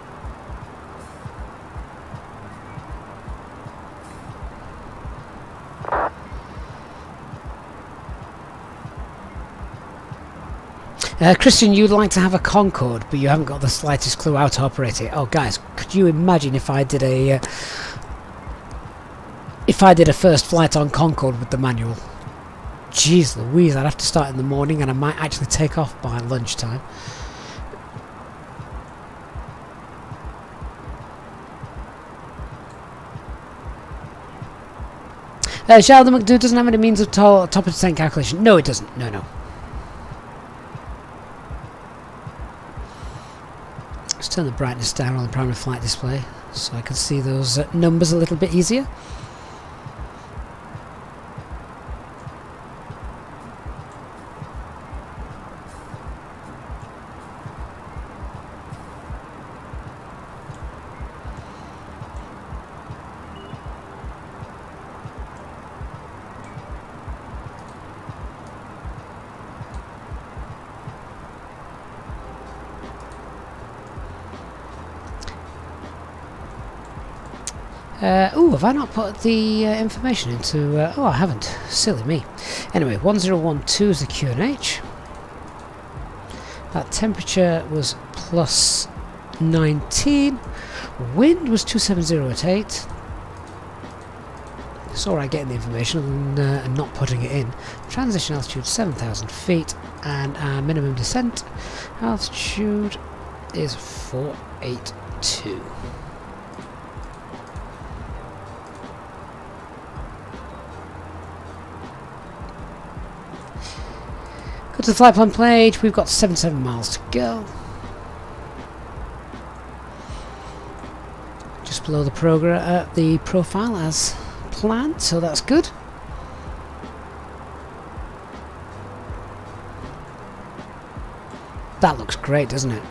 Christian, you'd like to have a Concorde, but you haven't got the slightest clue how to operate it. Oh, guys, could you imagine if I did a first flight on Concorde with the manual? Jeez Louise, I'd have to start in the morning, and I might actually take off by lunchtime. Sheldon McDo doesn't have any means of top of descent calculation. No, it doesn't. No. Let's turn the brightness down on the primary flight display so I can see those numbers a little bit easier. Have I not put the information into... oh, I haven't. Silly me. Anyway, 1012 is the QNH. That temperature was plus 19. Wind was 270 at 8. It's alright getting the information and not putting it in. Transition altitude 7,000 feet, and our minimum descent altitude is 482. Go to the flight plan page. We've got 77 miles to go. Just below the the profile as planned, so that's good. That looks great, doesn't it?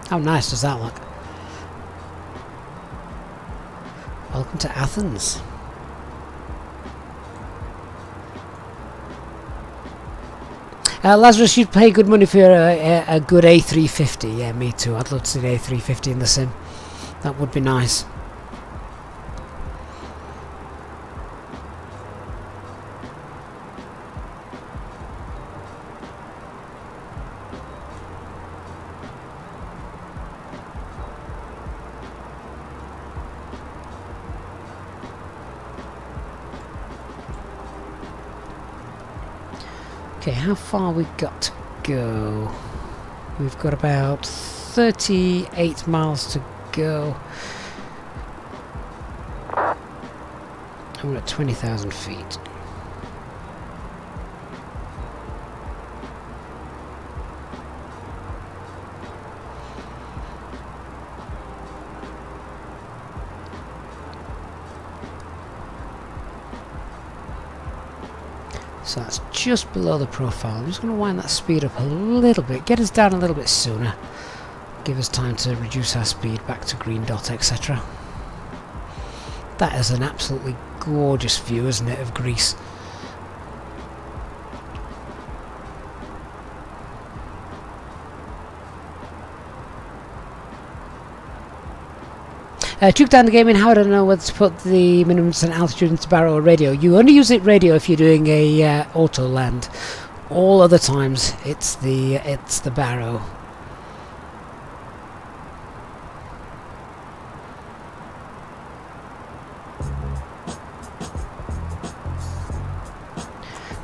How nice does that look? Welcome to Athens. Lazarus, you'd pay good money for a good A350. Yeah, me too. I'd love to see an A350 in the sim. That would be nice. Okay, how far we got to go? We've got about 38 miles to go. And we're at 20,000 feet. So that's just below the profile. I'm just going to wind that speed up a little bit, get us down a little bit sooner, give us time to reduce our speed back to green dot, etc. That is an absolutely gorgeous view, isn't it, of Greece? Took down the gaming. How do I know whether to put the minimum descent altitude into baro or radio? You only use it radio if you're doing a auto land. All other times it's the baro.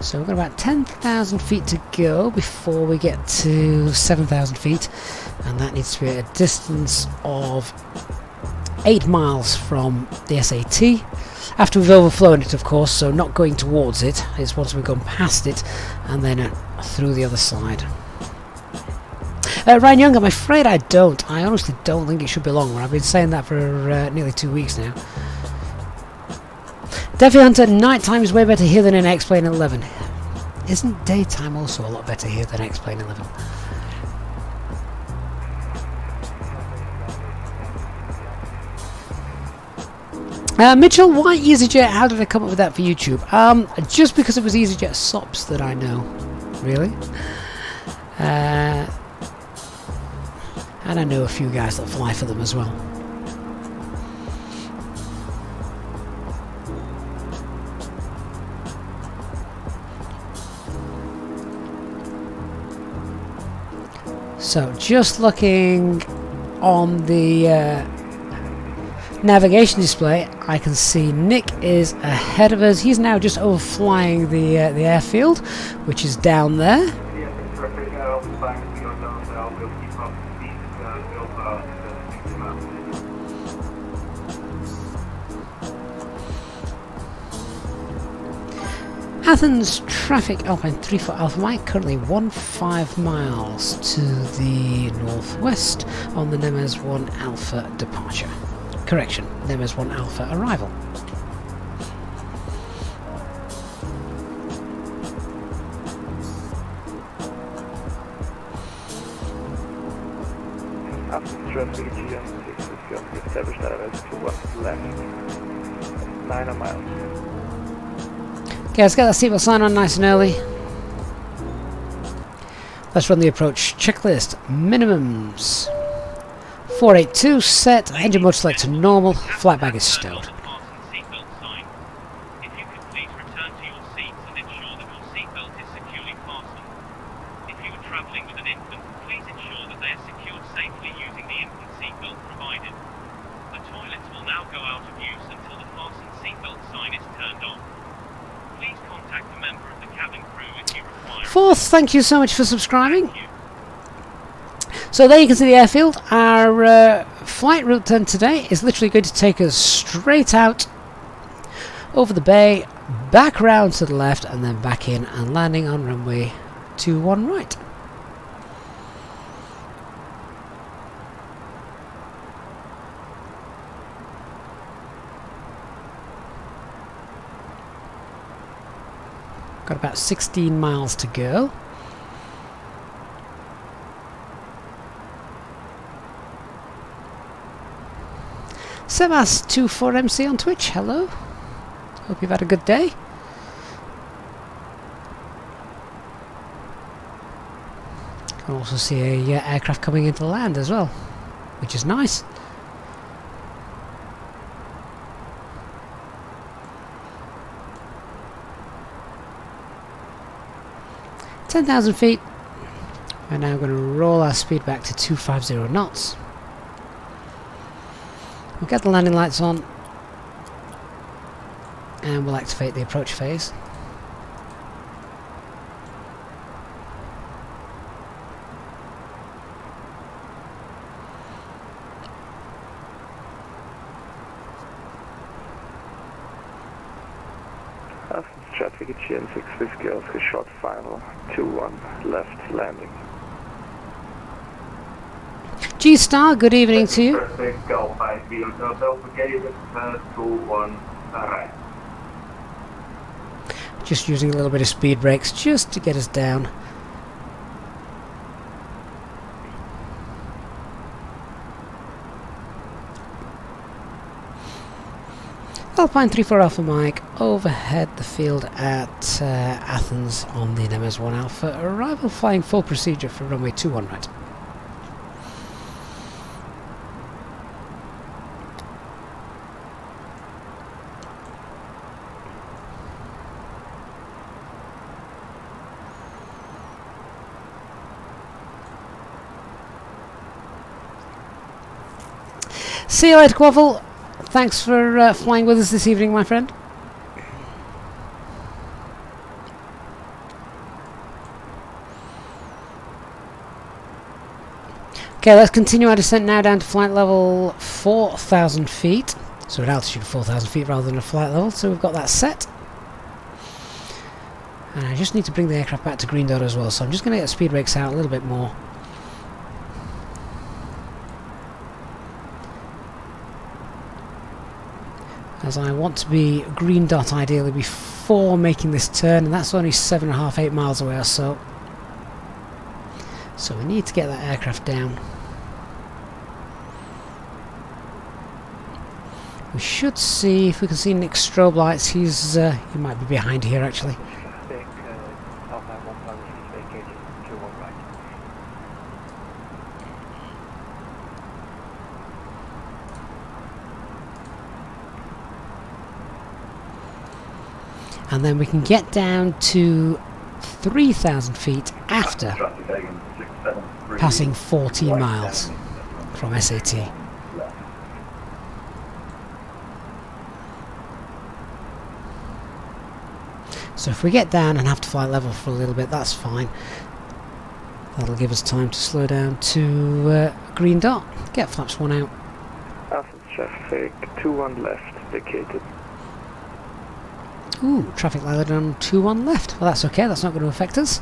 So we've got about 10,000 feet to go before we get to 7,000 feet, and that needs to be at a distance of 8 miles from the SAT, after we've overflown it, of course, so not going towards it, it's once we've gone past it and then through the other side. Ryan Young, I'm afraid I don't. I honestly don't think it should be longer. I've been saying that for nearly 2 weeks now. Definitely Hunter, nighttime is way better here than in X-Plane 11. Isn't daytime also a lot better here than X-Plane 11? Mitchell, why Easyjet? How did I come up with that for YouTube? Just because it was Easyjet SOPs that I know, really. And I know a few guys that fly for them as well. So, just looking on the navigation display, I can see Nick is ahead of us. He's now just overflying the airfield, which is down there. Athens traffic Alpine 3-4 Alpha Mike, currently 15 miles to the northwest on the Nemes 1 Alpha departure. Correction, Nemes 1 Alpha arrival. Athens traffic GM6 is going to be established at to west left, 9 miles. Okay, let's get that seatbelt sign on nice and early. Let's run the approach checklist. Minimums. 482 set, engine mode select to normal, flight bag is stowed. If you could please return to your seats and ensure that your seatbelt is securely fastened. If you are travelling with an infant, please ensure that they are secured safely using the infant seatbelt provided. The toilets will now go out of use until the fastened seatbelt sign is turned on. Please contact a member of the cabin crew if you require. Fourth, thank you so much for subscribing. So there you can see the airfield. Our flight route then today is literally going to take us straight out over the bay, back round to the left, and then back in and landing on runway 21 right. Got about 16 miles to go. Sebas24MC on Twitch, hello. Hope you've had a good day. You can also see a aircraft coming into land as well, which is nice. "10,000 feet. We're now going to roll our speed back to 250 knots. We'll get the landing lights on and we'll activate the approach phase. Athens traffic at GN6 Whiskey Oscar short final 21 left landing. G-Star, good evening to you. Traffic Golf 5 Delta Gated 21 right. Just using a little bit of speed brakes just to get us down. Alpine 34 Alpha Mike, overhead the field at Athens on the NMS 1 Alpha, arrival flying full procedure for runway 21 right. See you later, Quaffle. Thanks for flying with us this evening, my friend. Okay, let's continue our descent now down to flight level 4,000 feet. So at altitude of 4,000 feet rather than a flight level. So we've got that set. And I just need to bring the aircraft back to green dot as well. So I'm just going to get the speed brakes out a little bit more. As I want to be green dot ideally before making this turn, and that's only 7.5, 8 miles away or so. So we need to get that aircraft down. We should see if we can see Nick's strobe lights. He might be behind here actually. Traffic Alpine 1000 vacated 21 right. And then we can get down to 3,000 feet after passing 14 miles from SAT. So if we get down and have to fly level for a little bit, that's fine. That'll give us time to slow down to green dot. Get flaps 1 out. Athens traffic 21 left vacated. Ooh, traffic lighted on 21 left. Well, that's okay, that's not going to affect us.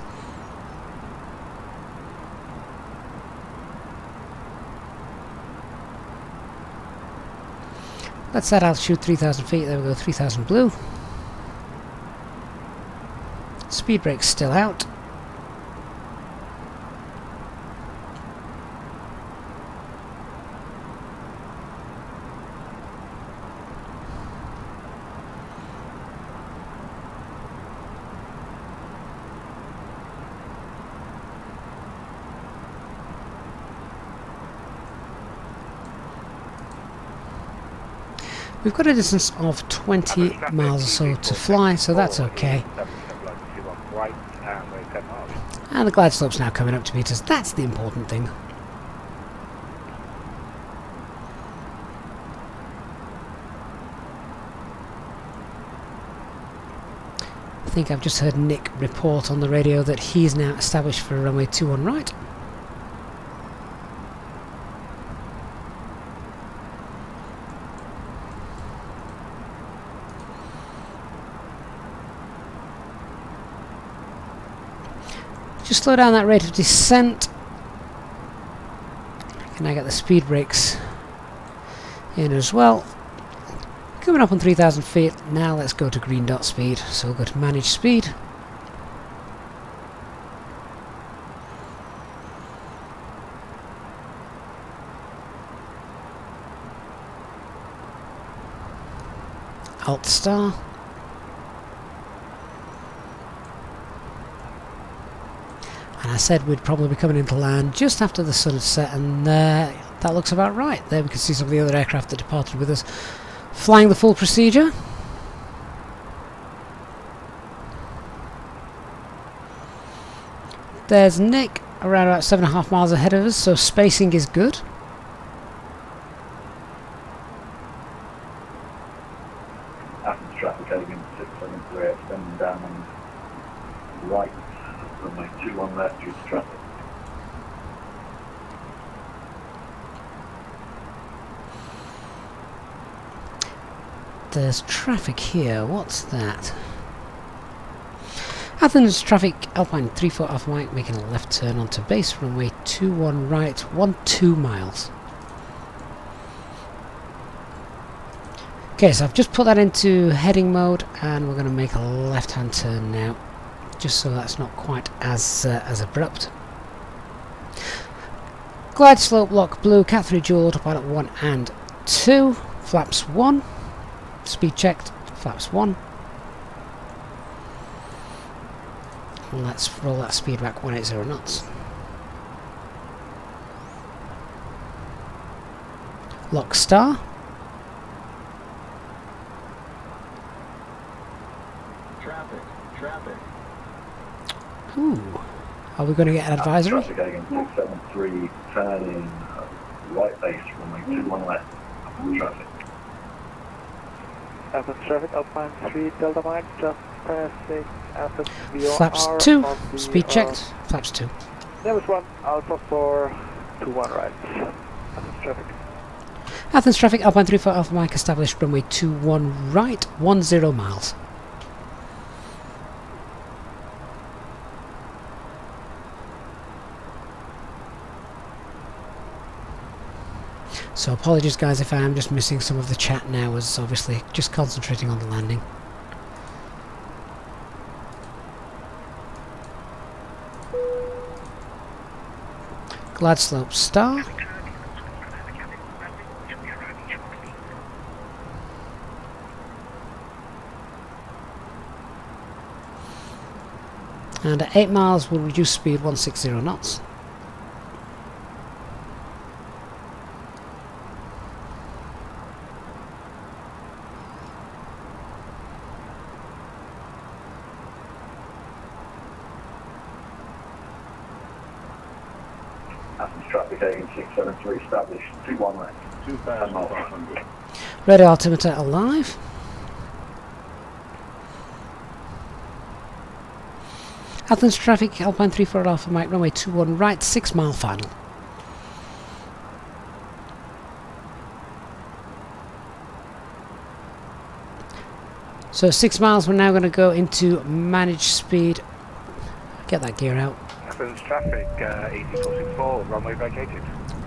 Let's set altitude 3,000 feet, there we go, 3,000 blue. Speed brakes still out. We've got a distance of 20 miles or so to fly, so that's okay. And the glide slope's now coming up to meet us. That's the important thing. I think I've just heard Nick report on the radio that he's now established for runway 21 right. Just slow down that rate of descent. Can I get the speed brakes in as well? Coming up on 3,000 feet. Now let's go to green dot speed. So we'll go to manage speed. Alt star. And I said we'd probably be coming into land just after the sun had set, and that looks about right. There we can see some of the other aircraft that departed with us flying the full procedure. There's Nick around about 7.5 miles ahead of us, so spacing is good. Athens traffic heading into 673, extending down on right, runway 21 left due to traffic. There's traffic here, what's that? Athens traffic, Alpine 34 Alpha Mike, making a left turn onto base runway 21 right, 12 miles. Okay, so I've just put that into heading mode, and we're going to make a left-hand turn now, just so that's not quite as abrupt. Glide slope lock blue, Cat 3 dual, autopilot 1 and 2, flaps 1, speed checked, flaps 1. And let's roll that speed back 180 knots. Lock star. Traffic. Ooh. Are we going to get an advisory? Traffic again, 673, turning right base, runway 21 left, traffic. Athens traffic, Alpine 3 Delta Mike, just passing Athens VOR. Flaps 2, speed checked, flaps 2. There was 1, Alpha 4, 21 right. Athens traffic. Athens traffic, Alpine 34 Alpha Mike, established runway 21 right, 10 miles. So apologies guys if I am just missing some of the chat now, as obviously just concentrating on the landing. Glide slope star. And at 8 miles we'll reduce speed 160 knots. Athens traffic again, 673, established, 21 left, 2,500. Radar altimeter alive. Athens traffic, Alpine 34 Alpha Mike, runway 21 right, 6 mile final. So 6 miles, we're now going to go into managed speed. Get that gear out. Athens traffic, EC464, runway vacated.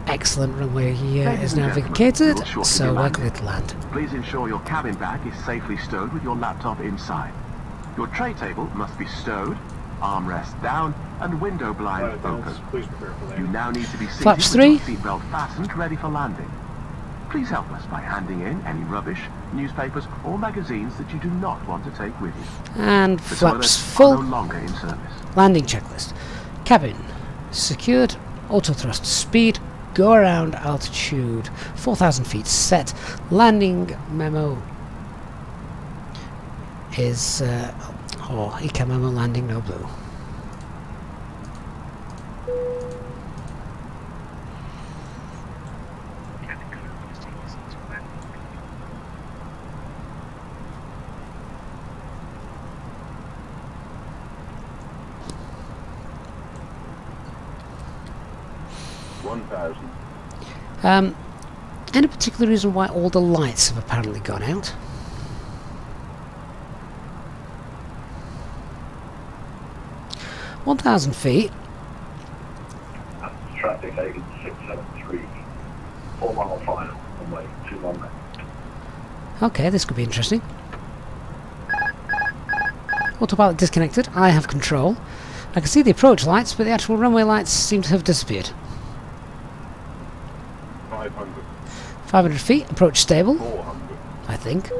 Excellent, runway is now vacated, so we're clear to land. Please ensure your cabin bag is safely stowed with your laptop inside. Your tray table must be stowed, armrest down, and window blind open. You now need to be seated Flaps with your 3. seatbelt fastened, ready for landing. Please help us by handing in any rubbish, newspapers, or magazines that you do not want to take with you. And The flaps toilets full. are no longer in service. Landing checklist. Cabin secured, auto thrust speed, go around altitude 4,000 feet set. Landing memo is ECA memo landing no blue. Any particular reason why all the lights have apparently gone out? (1,000 feet). Traffic again, 673, 4 mile final, runway 21 left. Okay, this could be interesting. Autopilot disconnected. I have control. I can see the approach lights, but the actual runway lights seem to have disappeared. 500 feet, approach stable, 400. I think.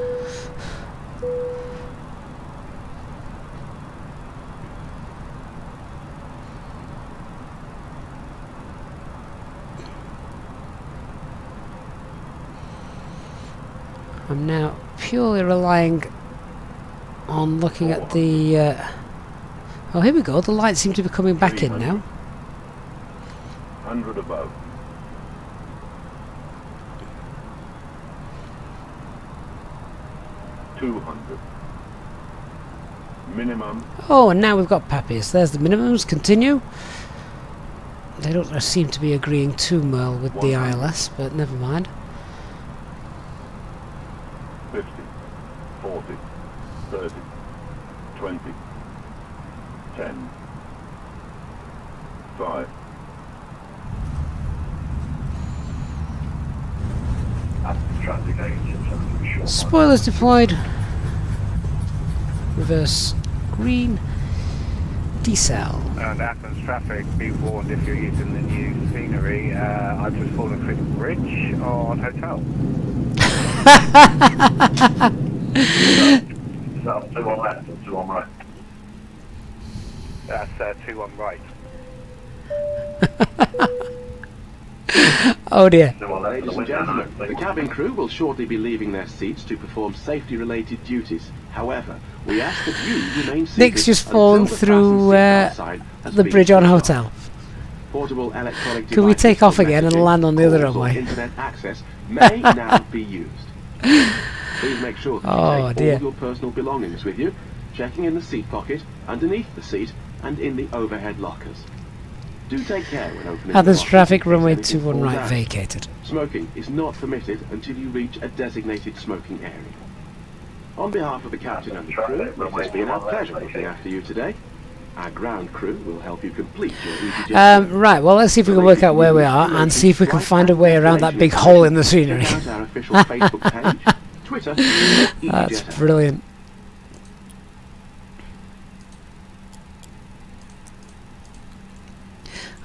I'm now purely relying on looking at the... oh, here we go, the lights seem to be coming back in now. 100 above. 200. Minimum. Oh, and now we've got pappies. There's the minimums. Continue. They don't seem to be agreeing too well with the ILS, but never mind. 50, 40, 30, 20, 10, 5. Athens traffic A320 short. Spoilers deployed. Reverse green. Decel. And Athens traffic, be warned if you're using the new scenery. I've just fallen through the bridge on hotel. So 2 on left and 2 on right. That's 2 on right. Oh dear. 2 on left. Ladies and gentlemen, the cabin crew will shortly be leaving their seats to perform safety-related duties. However, we ask that you remain seated. Nick's just fallen until the through fasten seat outside has the been bridge on switched hotel. off. Portable electronic Can we devices take off for again and messaging, land on the other calls, or runway? Internet access may now be used. Please make sure that Oh, you take dear. all your personal belongings with you, checking in the seat pocket, underneath the seat, and in the overhead lockers. Do take care when opening the Athens lockers traffic, in case runway anything 21 falls right out. vacated. Smoking is not permitted until you reach a designated smoking area. On behalf of the captain and the crew, it has been our pleasure looking after you today. Our ground crew will help you complete your Easyjet. Right, well let's see if we can work out where we are and see if we can find a way around that big hole in the scenery. Check out our official Facebook page, Twitter, and That's Easyjet. brilliant.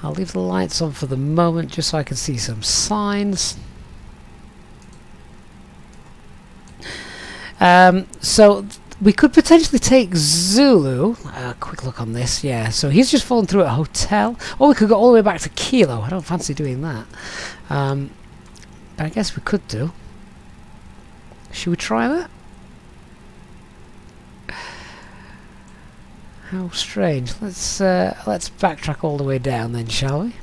I'll leave the lights on for the moment just so I can see some signs. So we could potentially take Zulu. Quick look on this, yeah. So he's just fallen through at a hotel. Or we could go all the way back to Kilo. I don't fancy doing that. But I guess we could do. Should we try that? How strange. Let's backtrack all the way down then, shall we?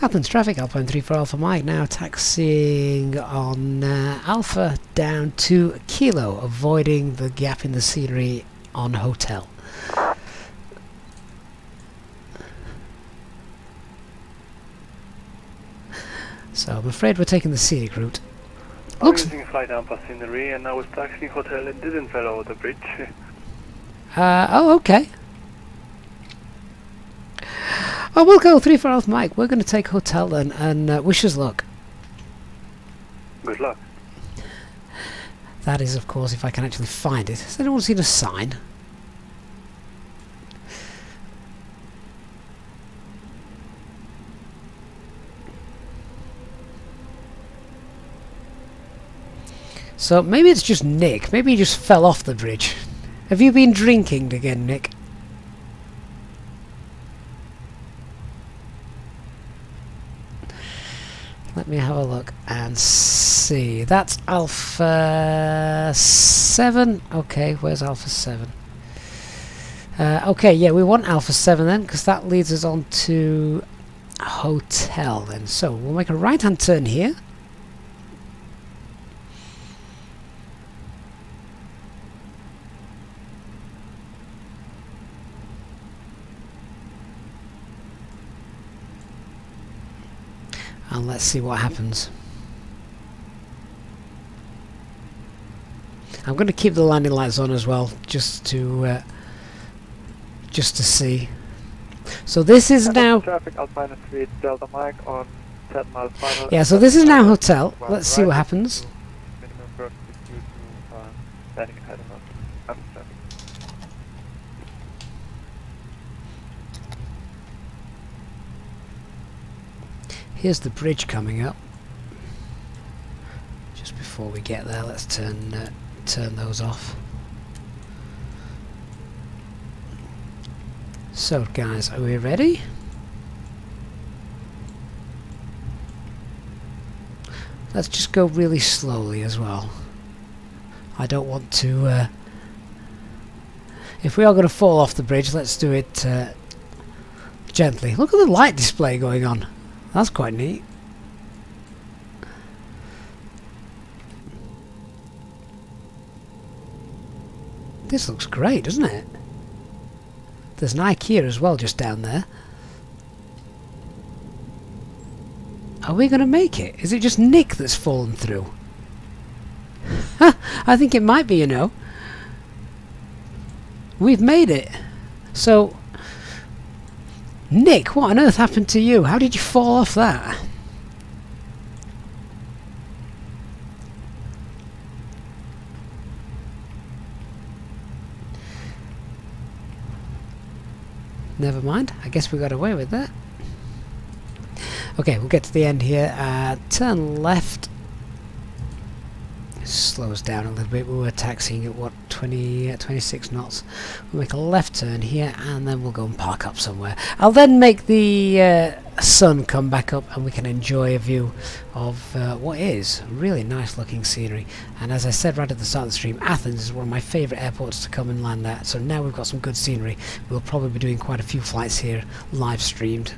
Athens traffic, Alpine 34 Alpha Mike, now taxiing on Alpha down to Kilo, avoiding the gap in the scenery on hotel. So I'm afraid we're taking the scenic route. Looks. I'm using FlyTampa scenery and I was taxiing hotel and didn't fell over the bridge. Oh, okay. Oh, we'll go 34 Alpha Mike. We're going to take hotel then, and wish us luck. Good luck. That is, of course, if I can actually find it. Has anyone seen a sign? So maybe it's just Nick. Maybe he just fell off the bridge. Have you been drinking again, Nick? Let me have a look and see. That's Alpha 7. Okay, where's Alpha 7? Okay, yeah, we want Alpha 7 then, because that leads us on to a hotel then. So we'll make a right-hand turn here. And let's see what happens. I'm going to keep the landing lights on as well, just to see. So this is now. Traffic Alpine 3 Delta Mike on 10 miles final. Yeah, so this is now hotel. Let's see what happens. Minimum approx due to standing ahead of us. Athens traffic. Here's the bridge coming up. Just before we get there, let's turn those off. So guys, are we ready? Let's just go really slowly as well. I don't want to... if we are going to fall off the bridge, let's do it gently. Look at the light display going on. That's quite neat. This looks great, doesn't it? There's an IKEA as well just down there. Are we going to make it? Is it just Nick that's fallen through? I think it might be, you know. we've made it. So, Nick, what on earth happened to you? How did you fall off that? Never mind, I guess we got away with that. Okay, we'll get to the end here. Turn left. Slows down a little bit. We were taxiing at what, 26 knots. We'll make a left turn here and then we'll go and park up somewhere. I'll then make the sun come back up and we can enjoy a view of what is really nice looking scenery. And as I said right at the start of the stream, Athens is one of my favourite airports to come and land at. So now we've got some good scenery. We'll probably be doing quite a few flights here live streamed.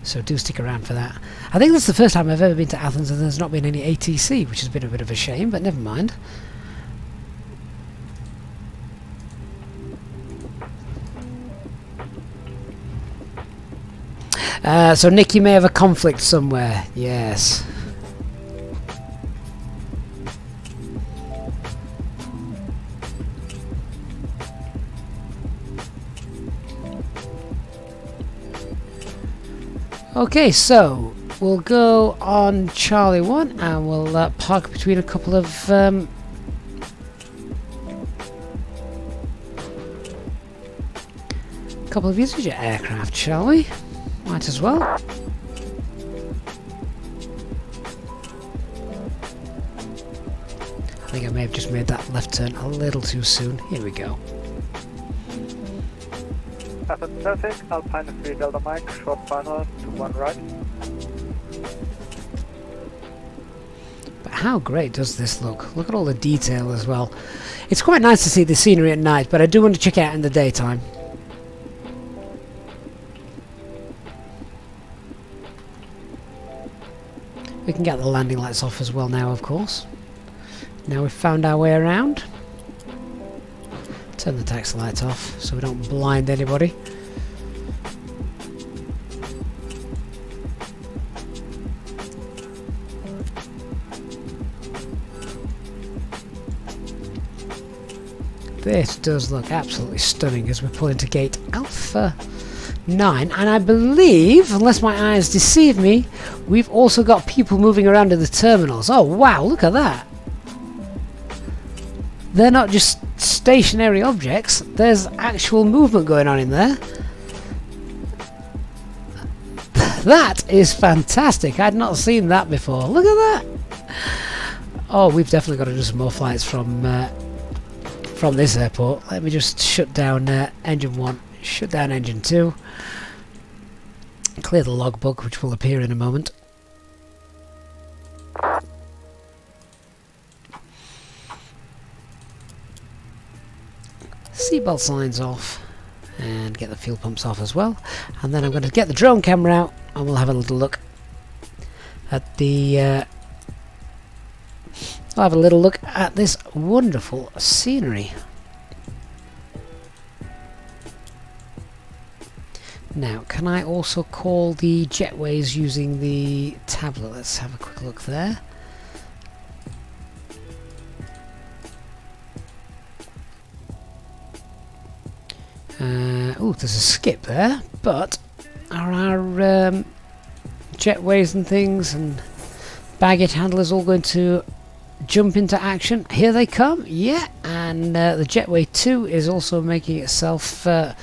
So do stick around for that. I think that's the first time I've ever been to Athens and there's not been any ATC, which has been a bit of a shame, but never mind. So Nick, you may have a conflict somewhere. Yes. Okay, so we'll go on Charlie 1 and we'll park between a couple of Easyjet aircraft, shall we? Might as well. I think I may have just made that left turn a little too soon. Here we go. Athens traffic, Alpine 3 Delta Mike, short final to 1 right. But how great does this look? Look at all the detail as well. It's quite nice to see the scenery at night, but I do want to check it out in the daytime. We can get the landing lights off as well now, of course. Now we've found our way around. Turn the taxi lights off so we don't blind anybody. This does look absolutely stunning as we pull into gate Alpha 9, and I believe, unless my eyes deceive me, we've also got people moving around in the terminals. Oh wow, look at that! They're not just stationary objects, there's actual movement going on in there. That is fantastic. I'd not seen that before. Look at that. Oh, we've definitely got to do some more flights from this airport. Let me just shut down engine 1, shut down engine 2, clear the logbook, which will appear in a moment. Seatbelt signs off and get the fuel pumps off as well, and then I'm going to get the drone camera out and we'll have a little look at the I'll have a little look at this wonderful scenery. Now, can I also call the jetways using the tablet? Let's have a quick look there. Oh, there's a skip there, but are our jetways and things and baggage handlers all going to jump into action? Here they come, yeah, and the jetway 2 is also making itself known.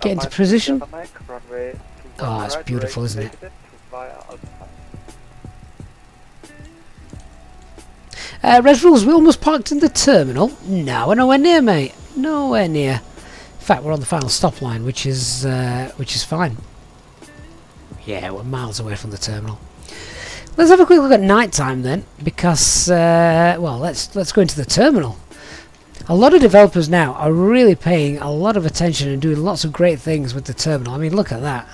Get into position. Oh, it's beautiful, isn't it? Res Rules, we almost parked in the terminal. No, we're nowhere near, mate. Nowhere near. In fact, we're on the final stop line, which is fine. Yeah, we're miles away from the terminal. Let's have a quick look at night time then, because well, let's go into the terminal. A lot of developers now are really paying a lot of attention and doing lots of great things with the terminal. I mean, look at that.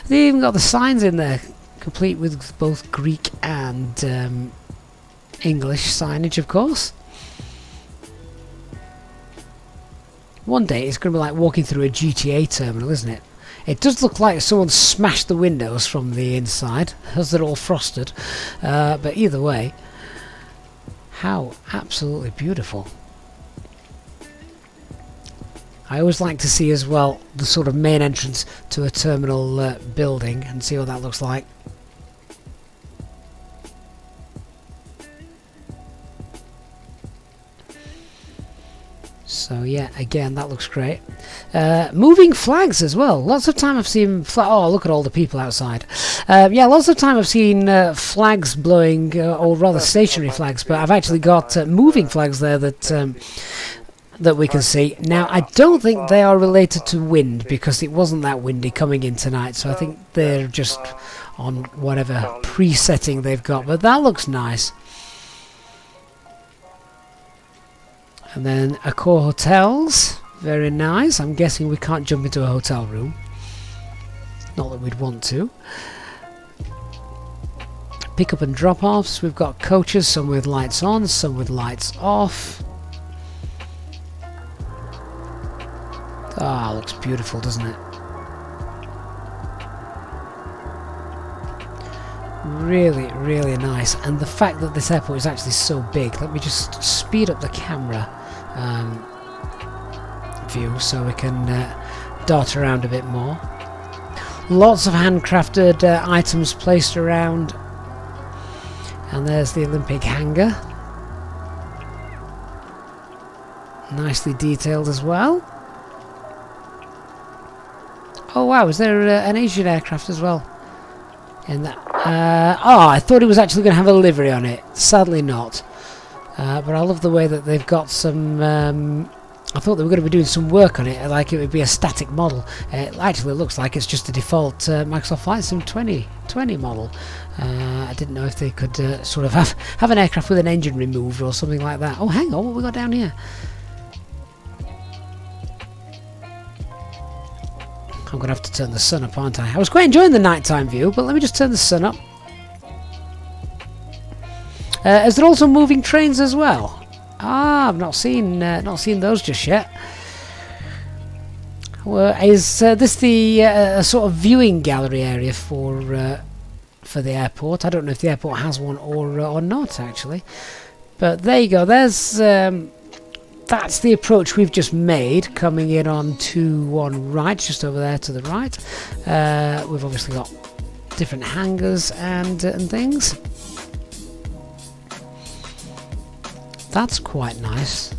They even got the signs in there, complete with both Greek and English signage, of course. One day it's going to be like walking through a GTA terminal, isn't it? It does look like someone smashed the windows from the inside, as they're all frosted. But either way, How absolutely beautiful. I always like to see as well the sort of main entrance to a terminal building and see what that looks like. So yeah, again, that looks great. Moving flags as well. Lots of time I've seen oh, look at all the people outside. Yeah, lots of time I've seen flags blowing, or rather stationary flags, but I've actually got moving flags there that that we can see. Now, I don't think they are related to wind, because it wasn't that windy coming in tonight, so I think they're just on whatever presetting they've got, but that looks nice. And then Accor Hotels, very nice. I'm guessing we can't jump into a hotel room. Not that we'd want to. Pick-up and drop-offs. We've got coaches, some with lights on, some with lights off. Ah, looks beautiful, doesn't it? Really, really nice. And the fact that this airport is actually so big, let me just speed up the camera view so we can dart around a bit more. Lots of handcrafted items placed around. And there's the Olympic hangar. Nicely detailed as well. Oh wow, is there an Asian aircraft as well in that? Oh, I thought it was actually going to have a livery on it. Sadly not. But I love the way that they've got some... I thought they were going to be doing some work on it, like it would be a static model. It actually looks like it's just a default Microsoft Flight Sim 2020 model. I didn't know if they could sort of have an aircraft with an engine removed or something like that. Oh, hang on, what have we got down here? I'm going to have to turn the sun up, aren't I? I was quite enjoying the nighttime view, but let me just turn the sun up. Is there also moving trains as well? Ah, I've not seen those just yet. Well, is this the a sort of viewing gallery area for the airport? I don't know if the airport has one or not actually. But there you go. There's that's the approach we've just made, coming in on 2-1 right, just over there to the right. We've obviously got different hangars and things. That's quite nice.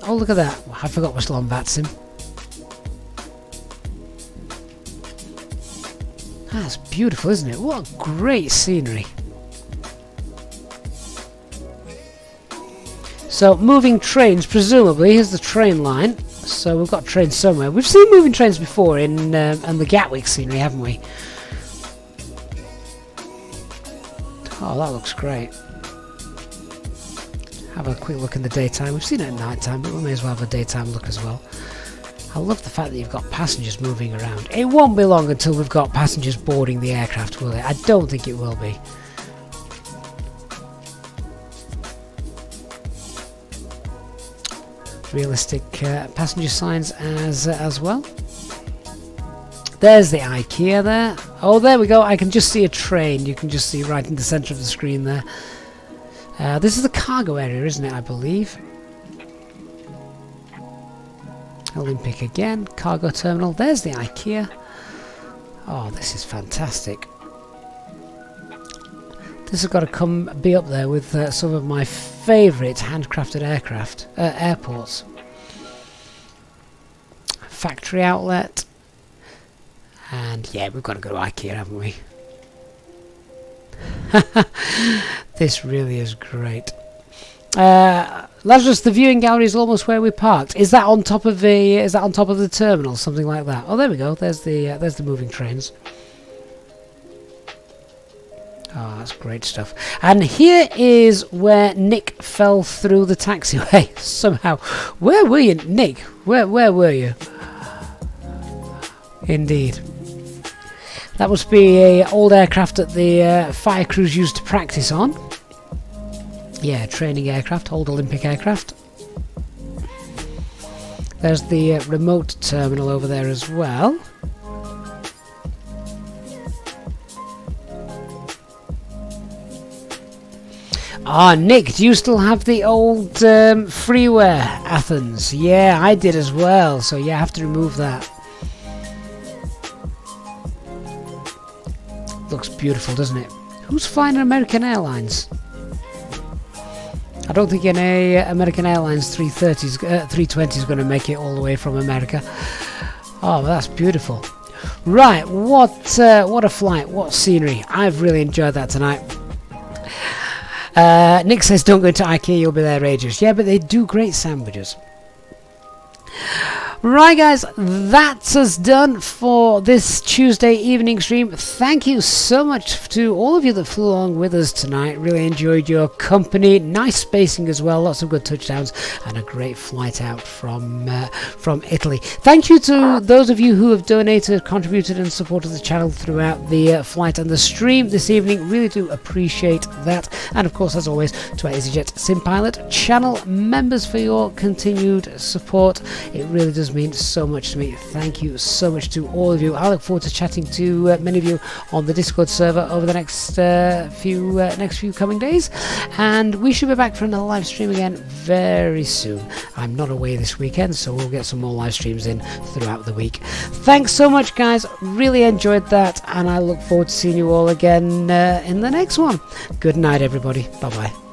Oh, look at that. I forgot we're still on VATSIM. That's beautiful, isn't it? What great scenery. So, moving trains, presumably. Here's the train line. So, we've got trains somewhere. We've seen moving trains before in the Gatwick scenery, haven't we? Oh, that looks great. Have a quick look in the daytime. We've seen it at night time, but we may as well have a daytime look as well. I love the fact that you've got passengers moving around. It won't be long until we've got passengers boarding the aircraft, will it? I don't think it will be. Realistic passenger signs as well. There's the IKEA there. Oh, there we go. I can just see a train. You can just see right in the centre of the screen there. This is the cargo area, isn't it, I believe? Olympic again, cargo terminal. There's the IKEA. Oh, this is fantastic. This has got to be up there with some of my favourite handcrafted airports. Factory outlet. And yeah, we've got to go to IKEA, haven't we? This really is great. Lazarus, the viewing gallery is almost where we parked. Is that on top of the? Is that on top of the terminal? Something like that. Oh, there we go. There's the moving trains. Oh, that's great stuff. And here is where Nick fell through the taxiway somehow. Where were you, Nick? Where were you? Indeed. That must be an old aircraft that the fire crews used to practice on. Yeah, training aircraft, old Olympic aircraft. There's the remote terminal over there as well. Ah, Nick, do you still have the old freeware Athens? Yeah, I did as well, so yeah, I have to remove that. Looks beautiful, doesn't it? Who's flying American Airlines? I don't think any American Airlines 320 is going to make it all the way from America. Oh, well, that's beautiful. Right, what a flight, what scenery. I've really enjoyed that tonight. Nick says don't go into IKEA, you'll be there ages. Yeah, but they do great sandwiches. Right guys, that's us done for this Tuesday evening stream. Thank you so much to all of you that flew along with us tonight. Really enjoyed your company. Nice spacing as well, lots of good touchdowns and a great flight out from Italy. Thank you to those of you who have donated, contributed and supported the channel throughout the flight and the stream this evening. Really do appreciate that. And of course, as always, to our Easyjet SimPilot channel members for your continued support. It really does mean so much to me. Thank you so much to all of you. I look forward to chatting to many of you on the Discord server over the next few coming days, and we should be back for another live stream again very soon. I'm not away this weekend, so we'll get some more live streams in throughout the week. Thanks so much guys, really enjoyed that, and I look forward to seeing you all again in the next one. Good night everybody, bye bye.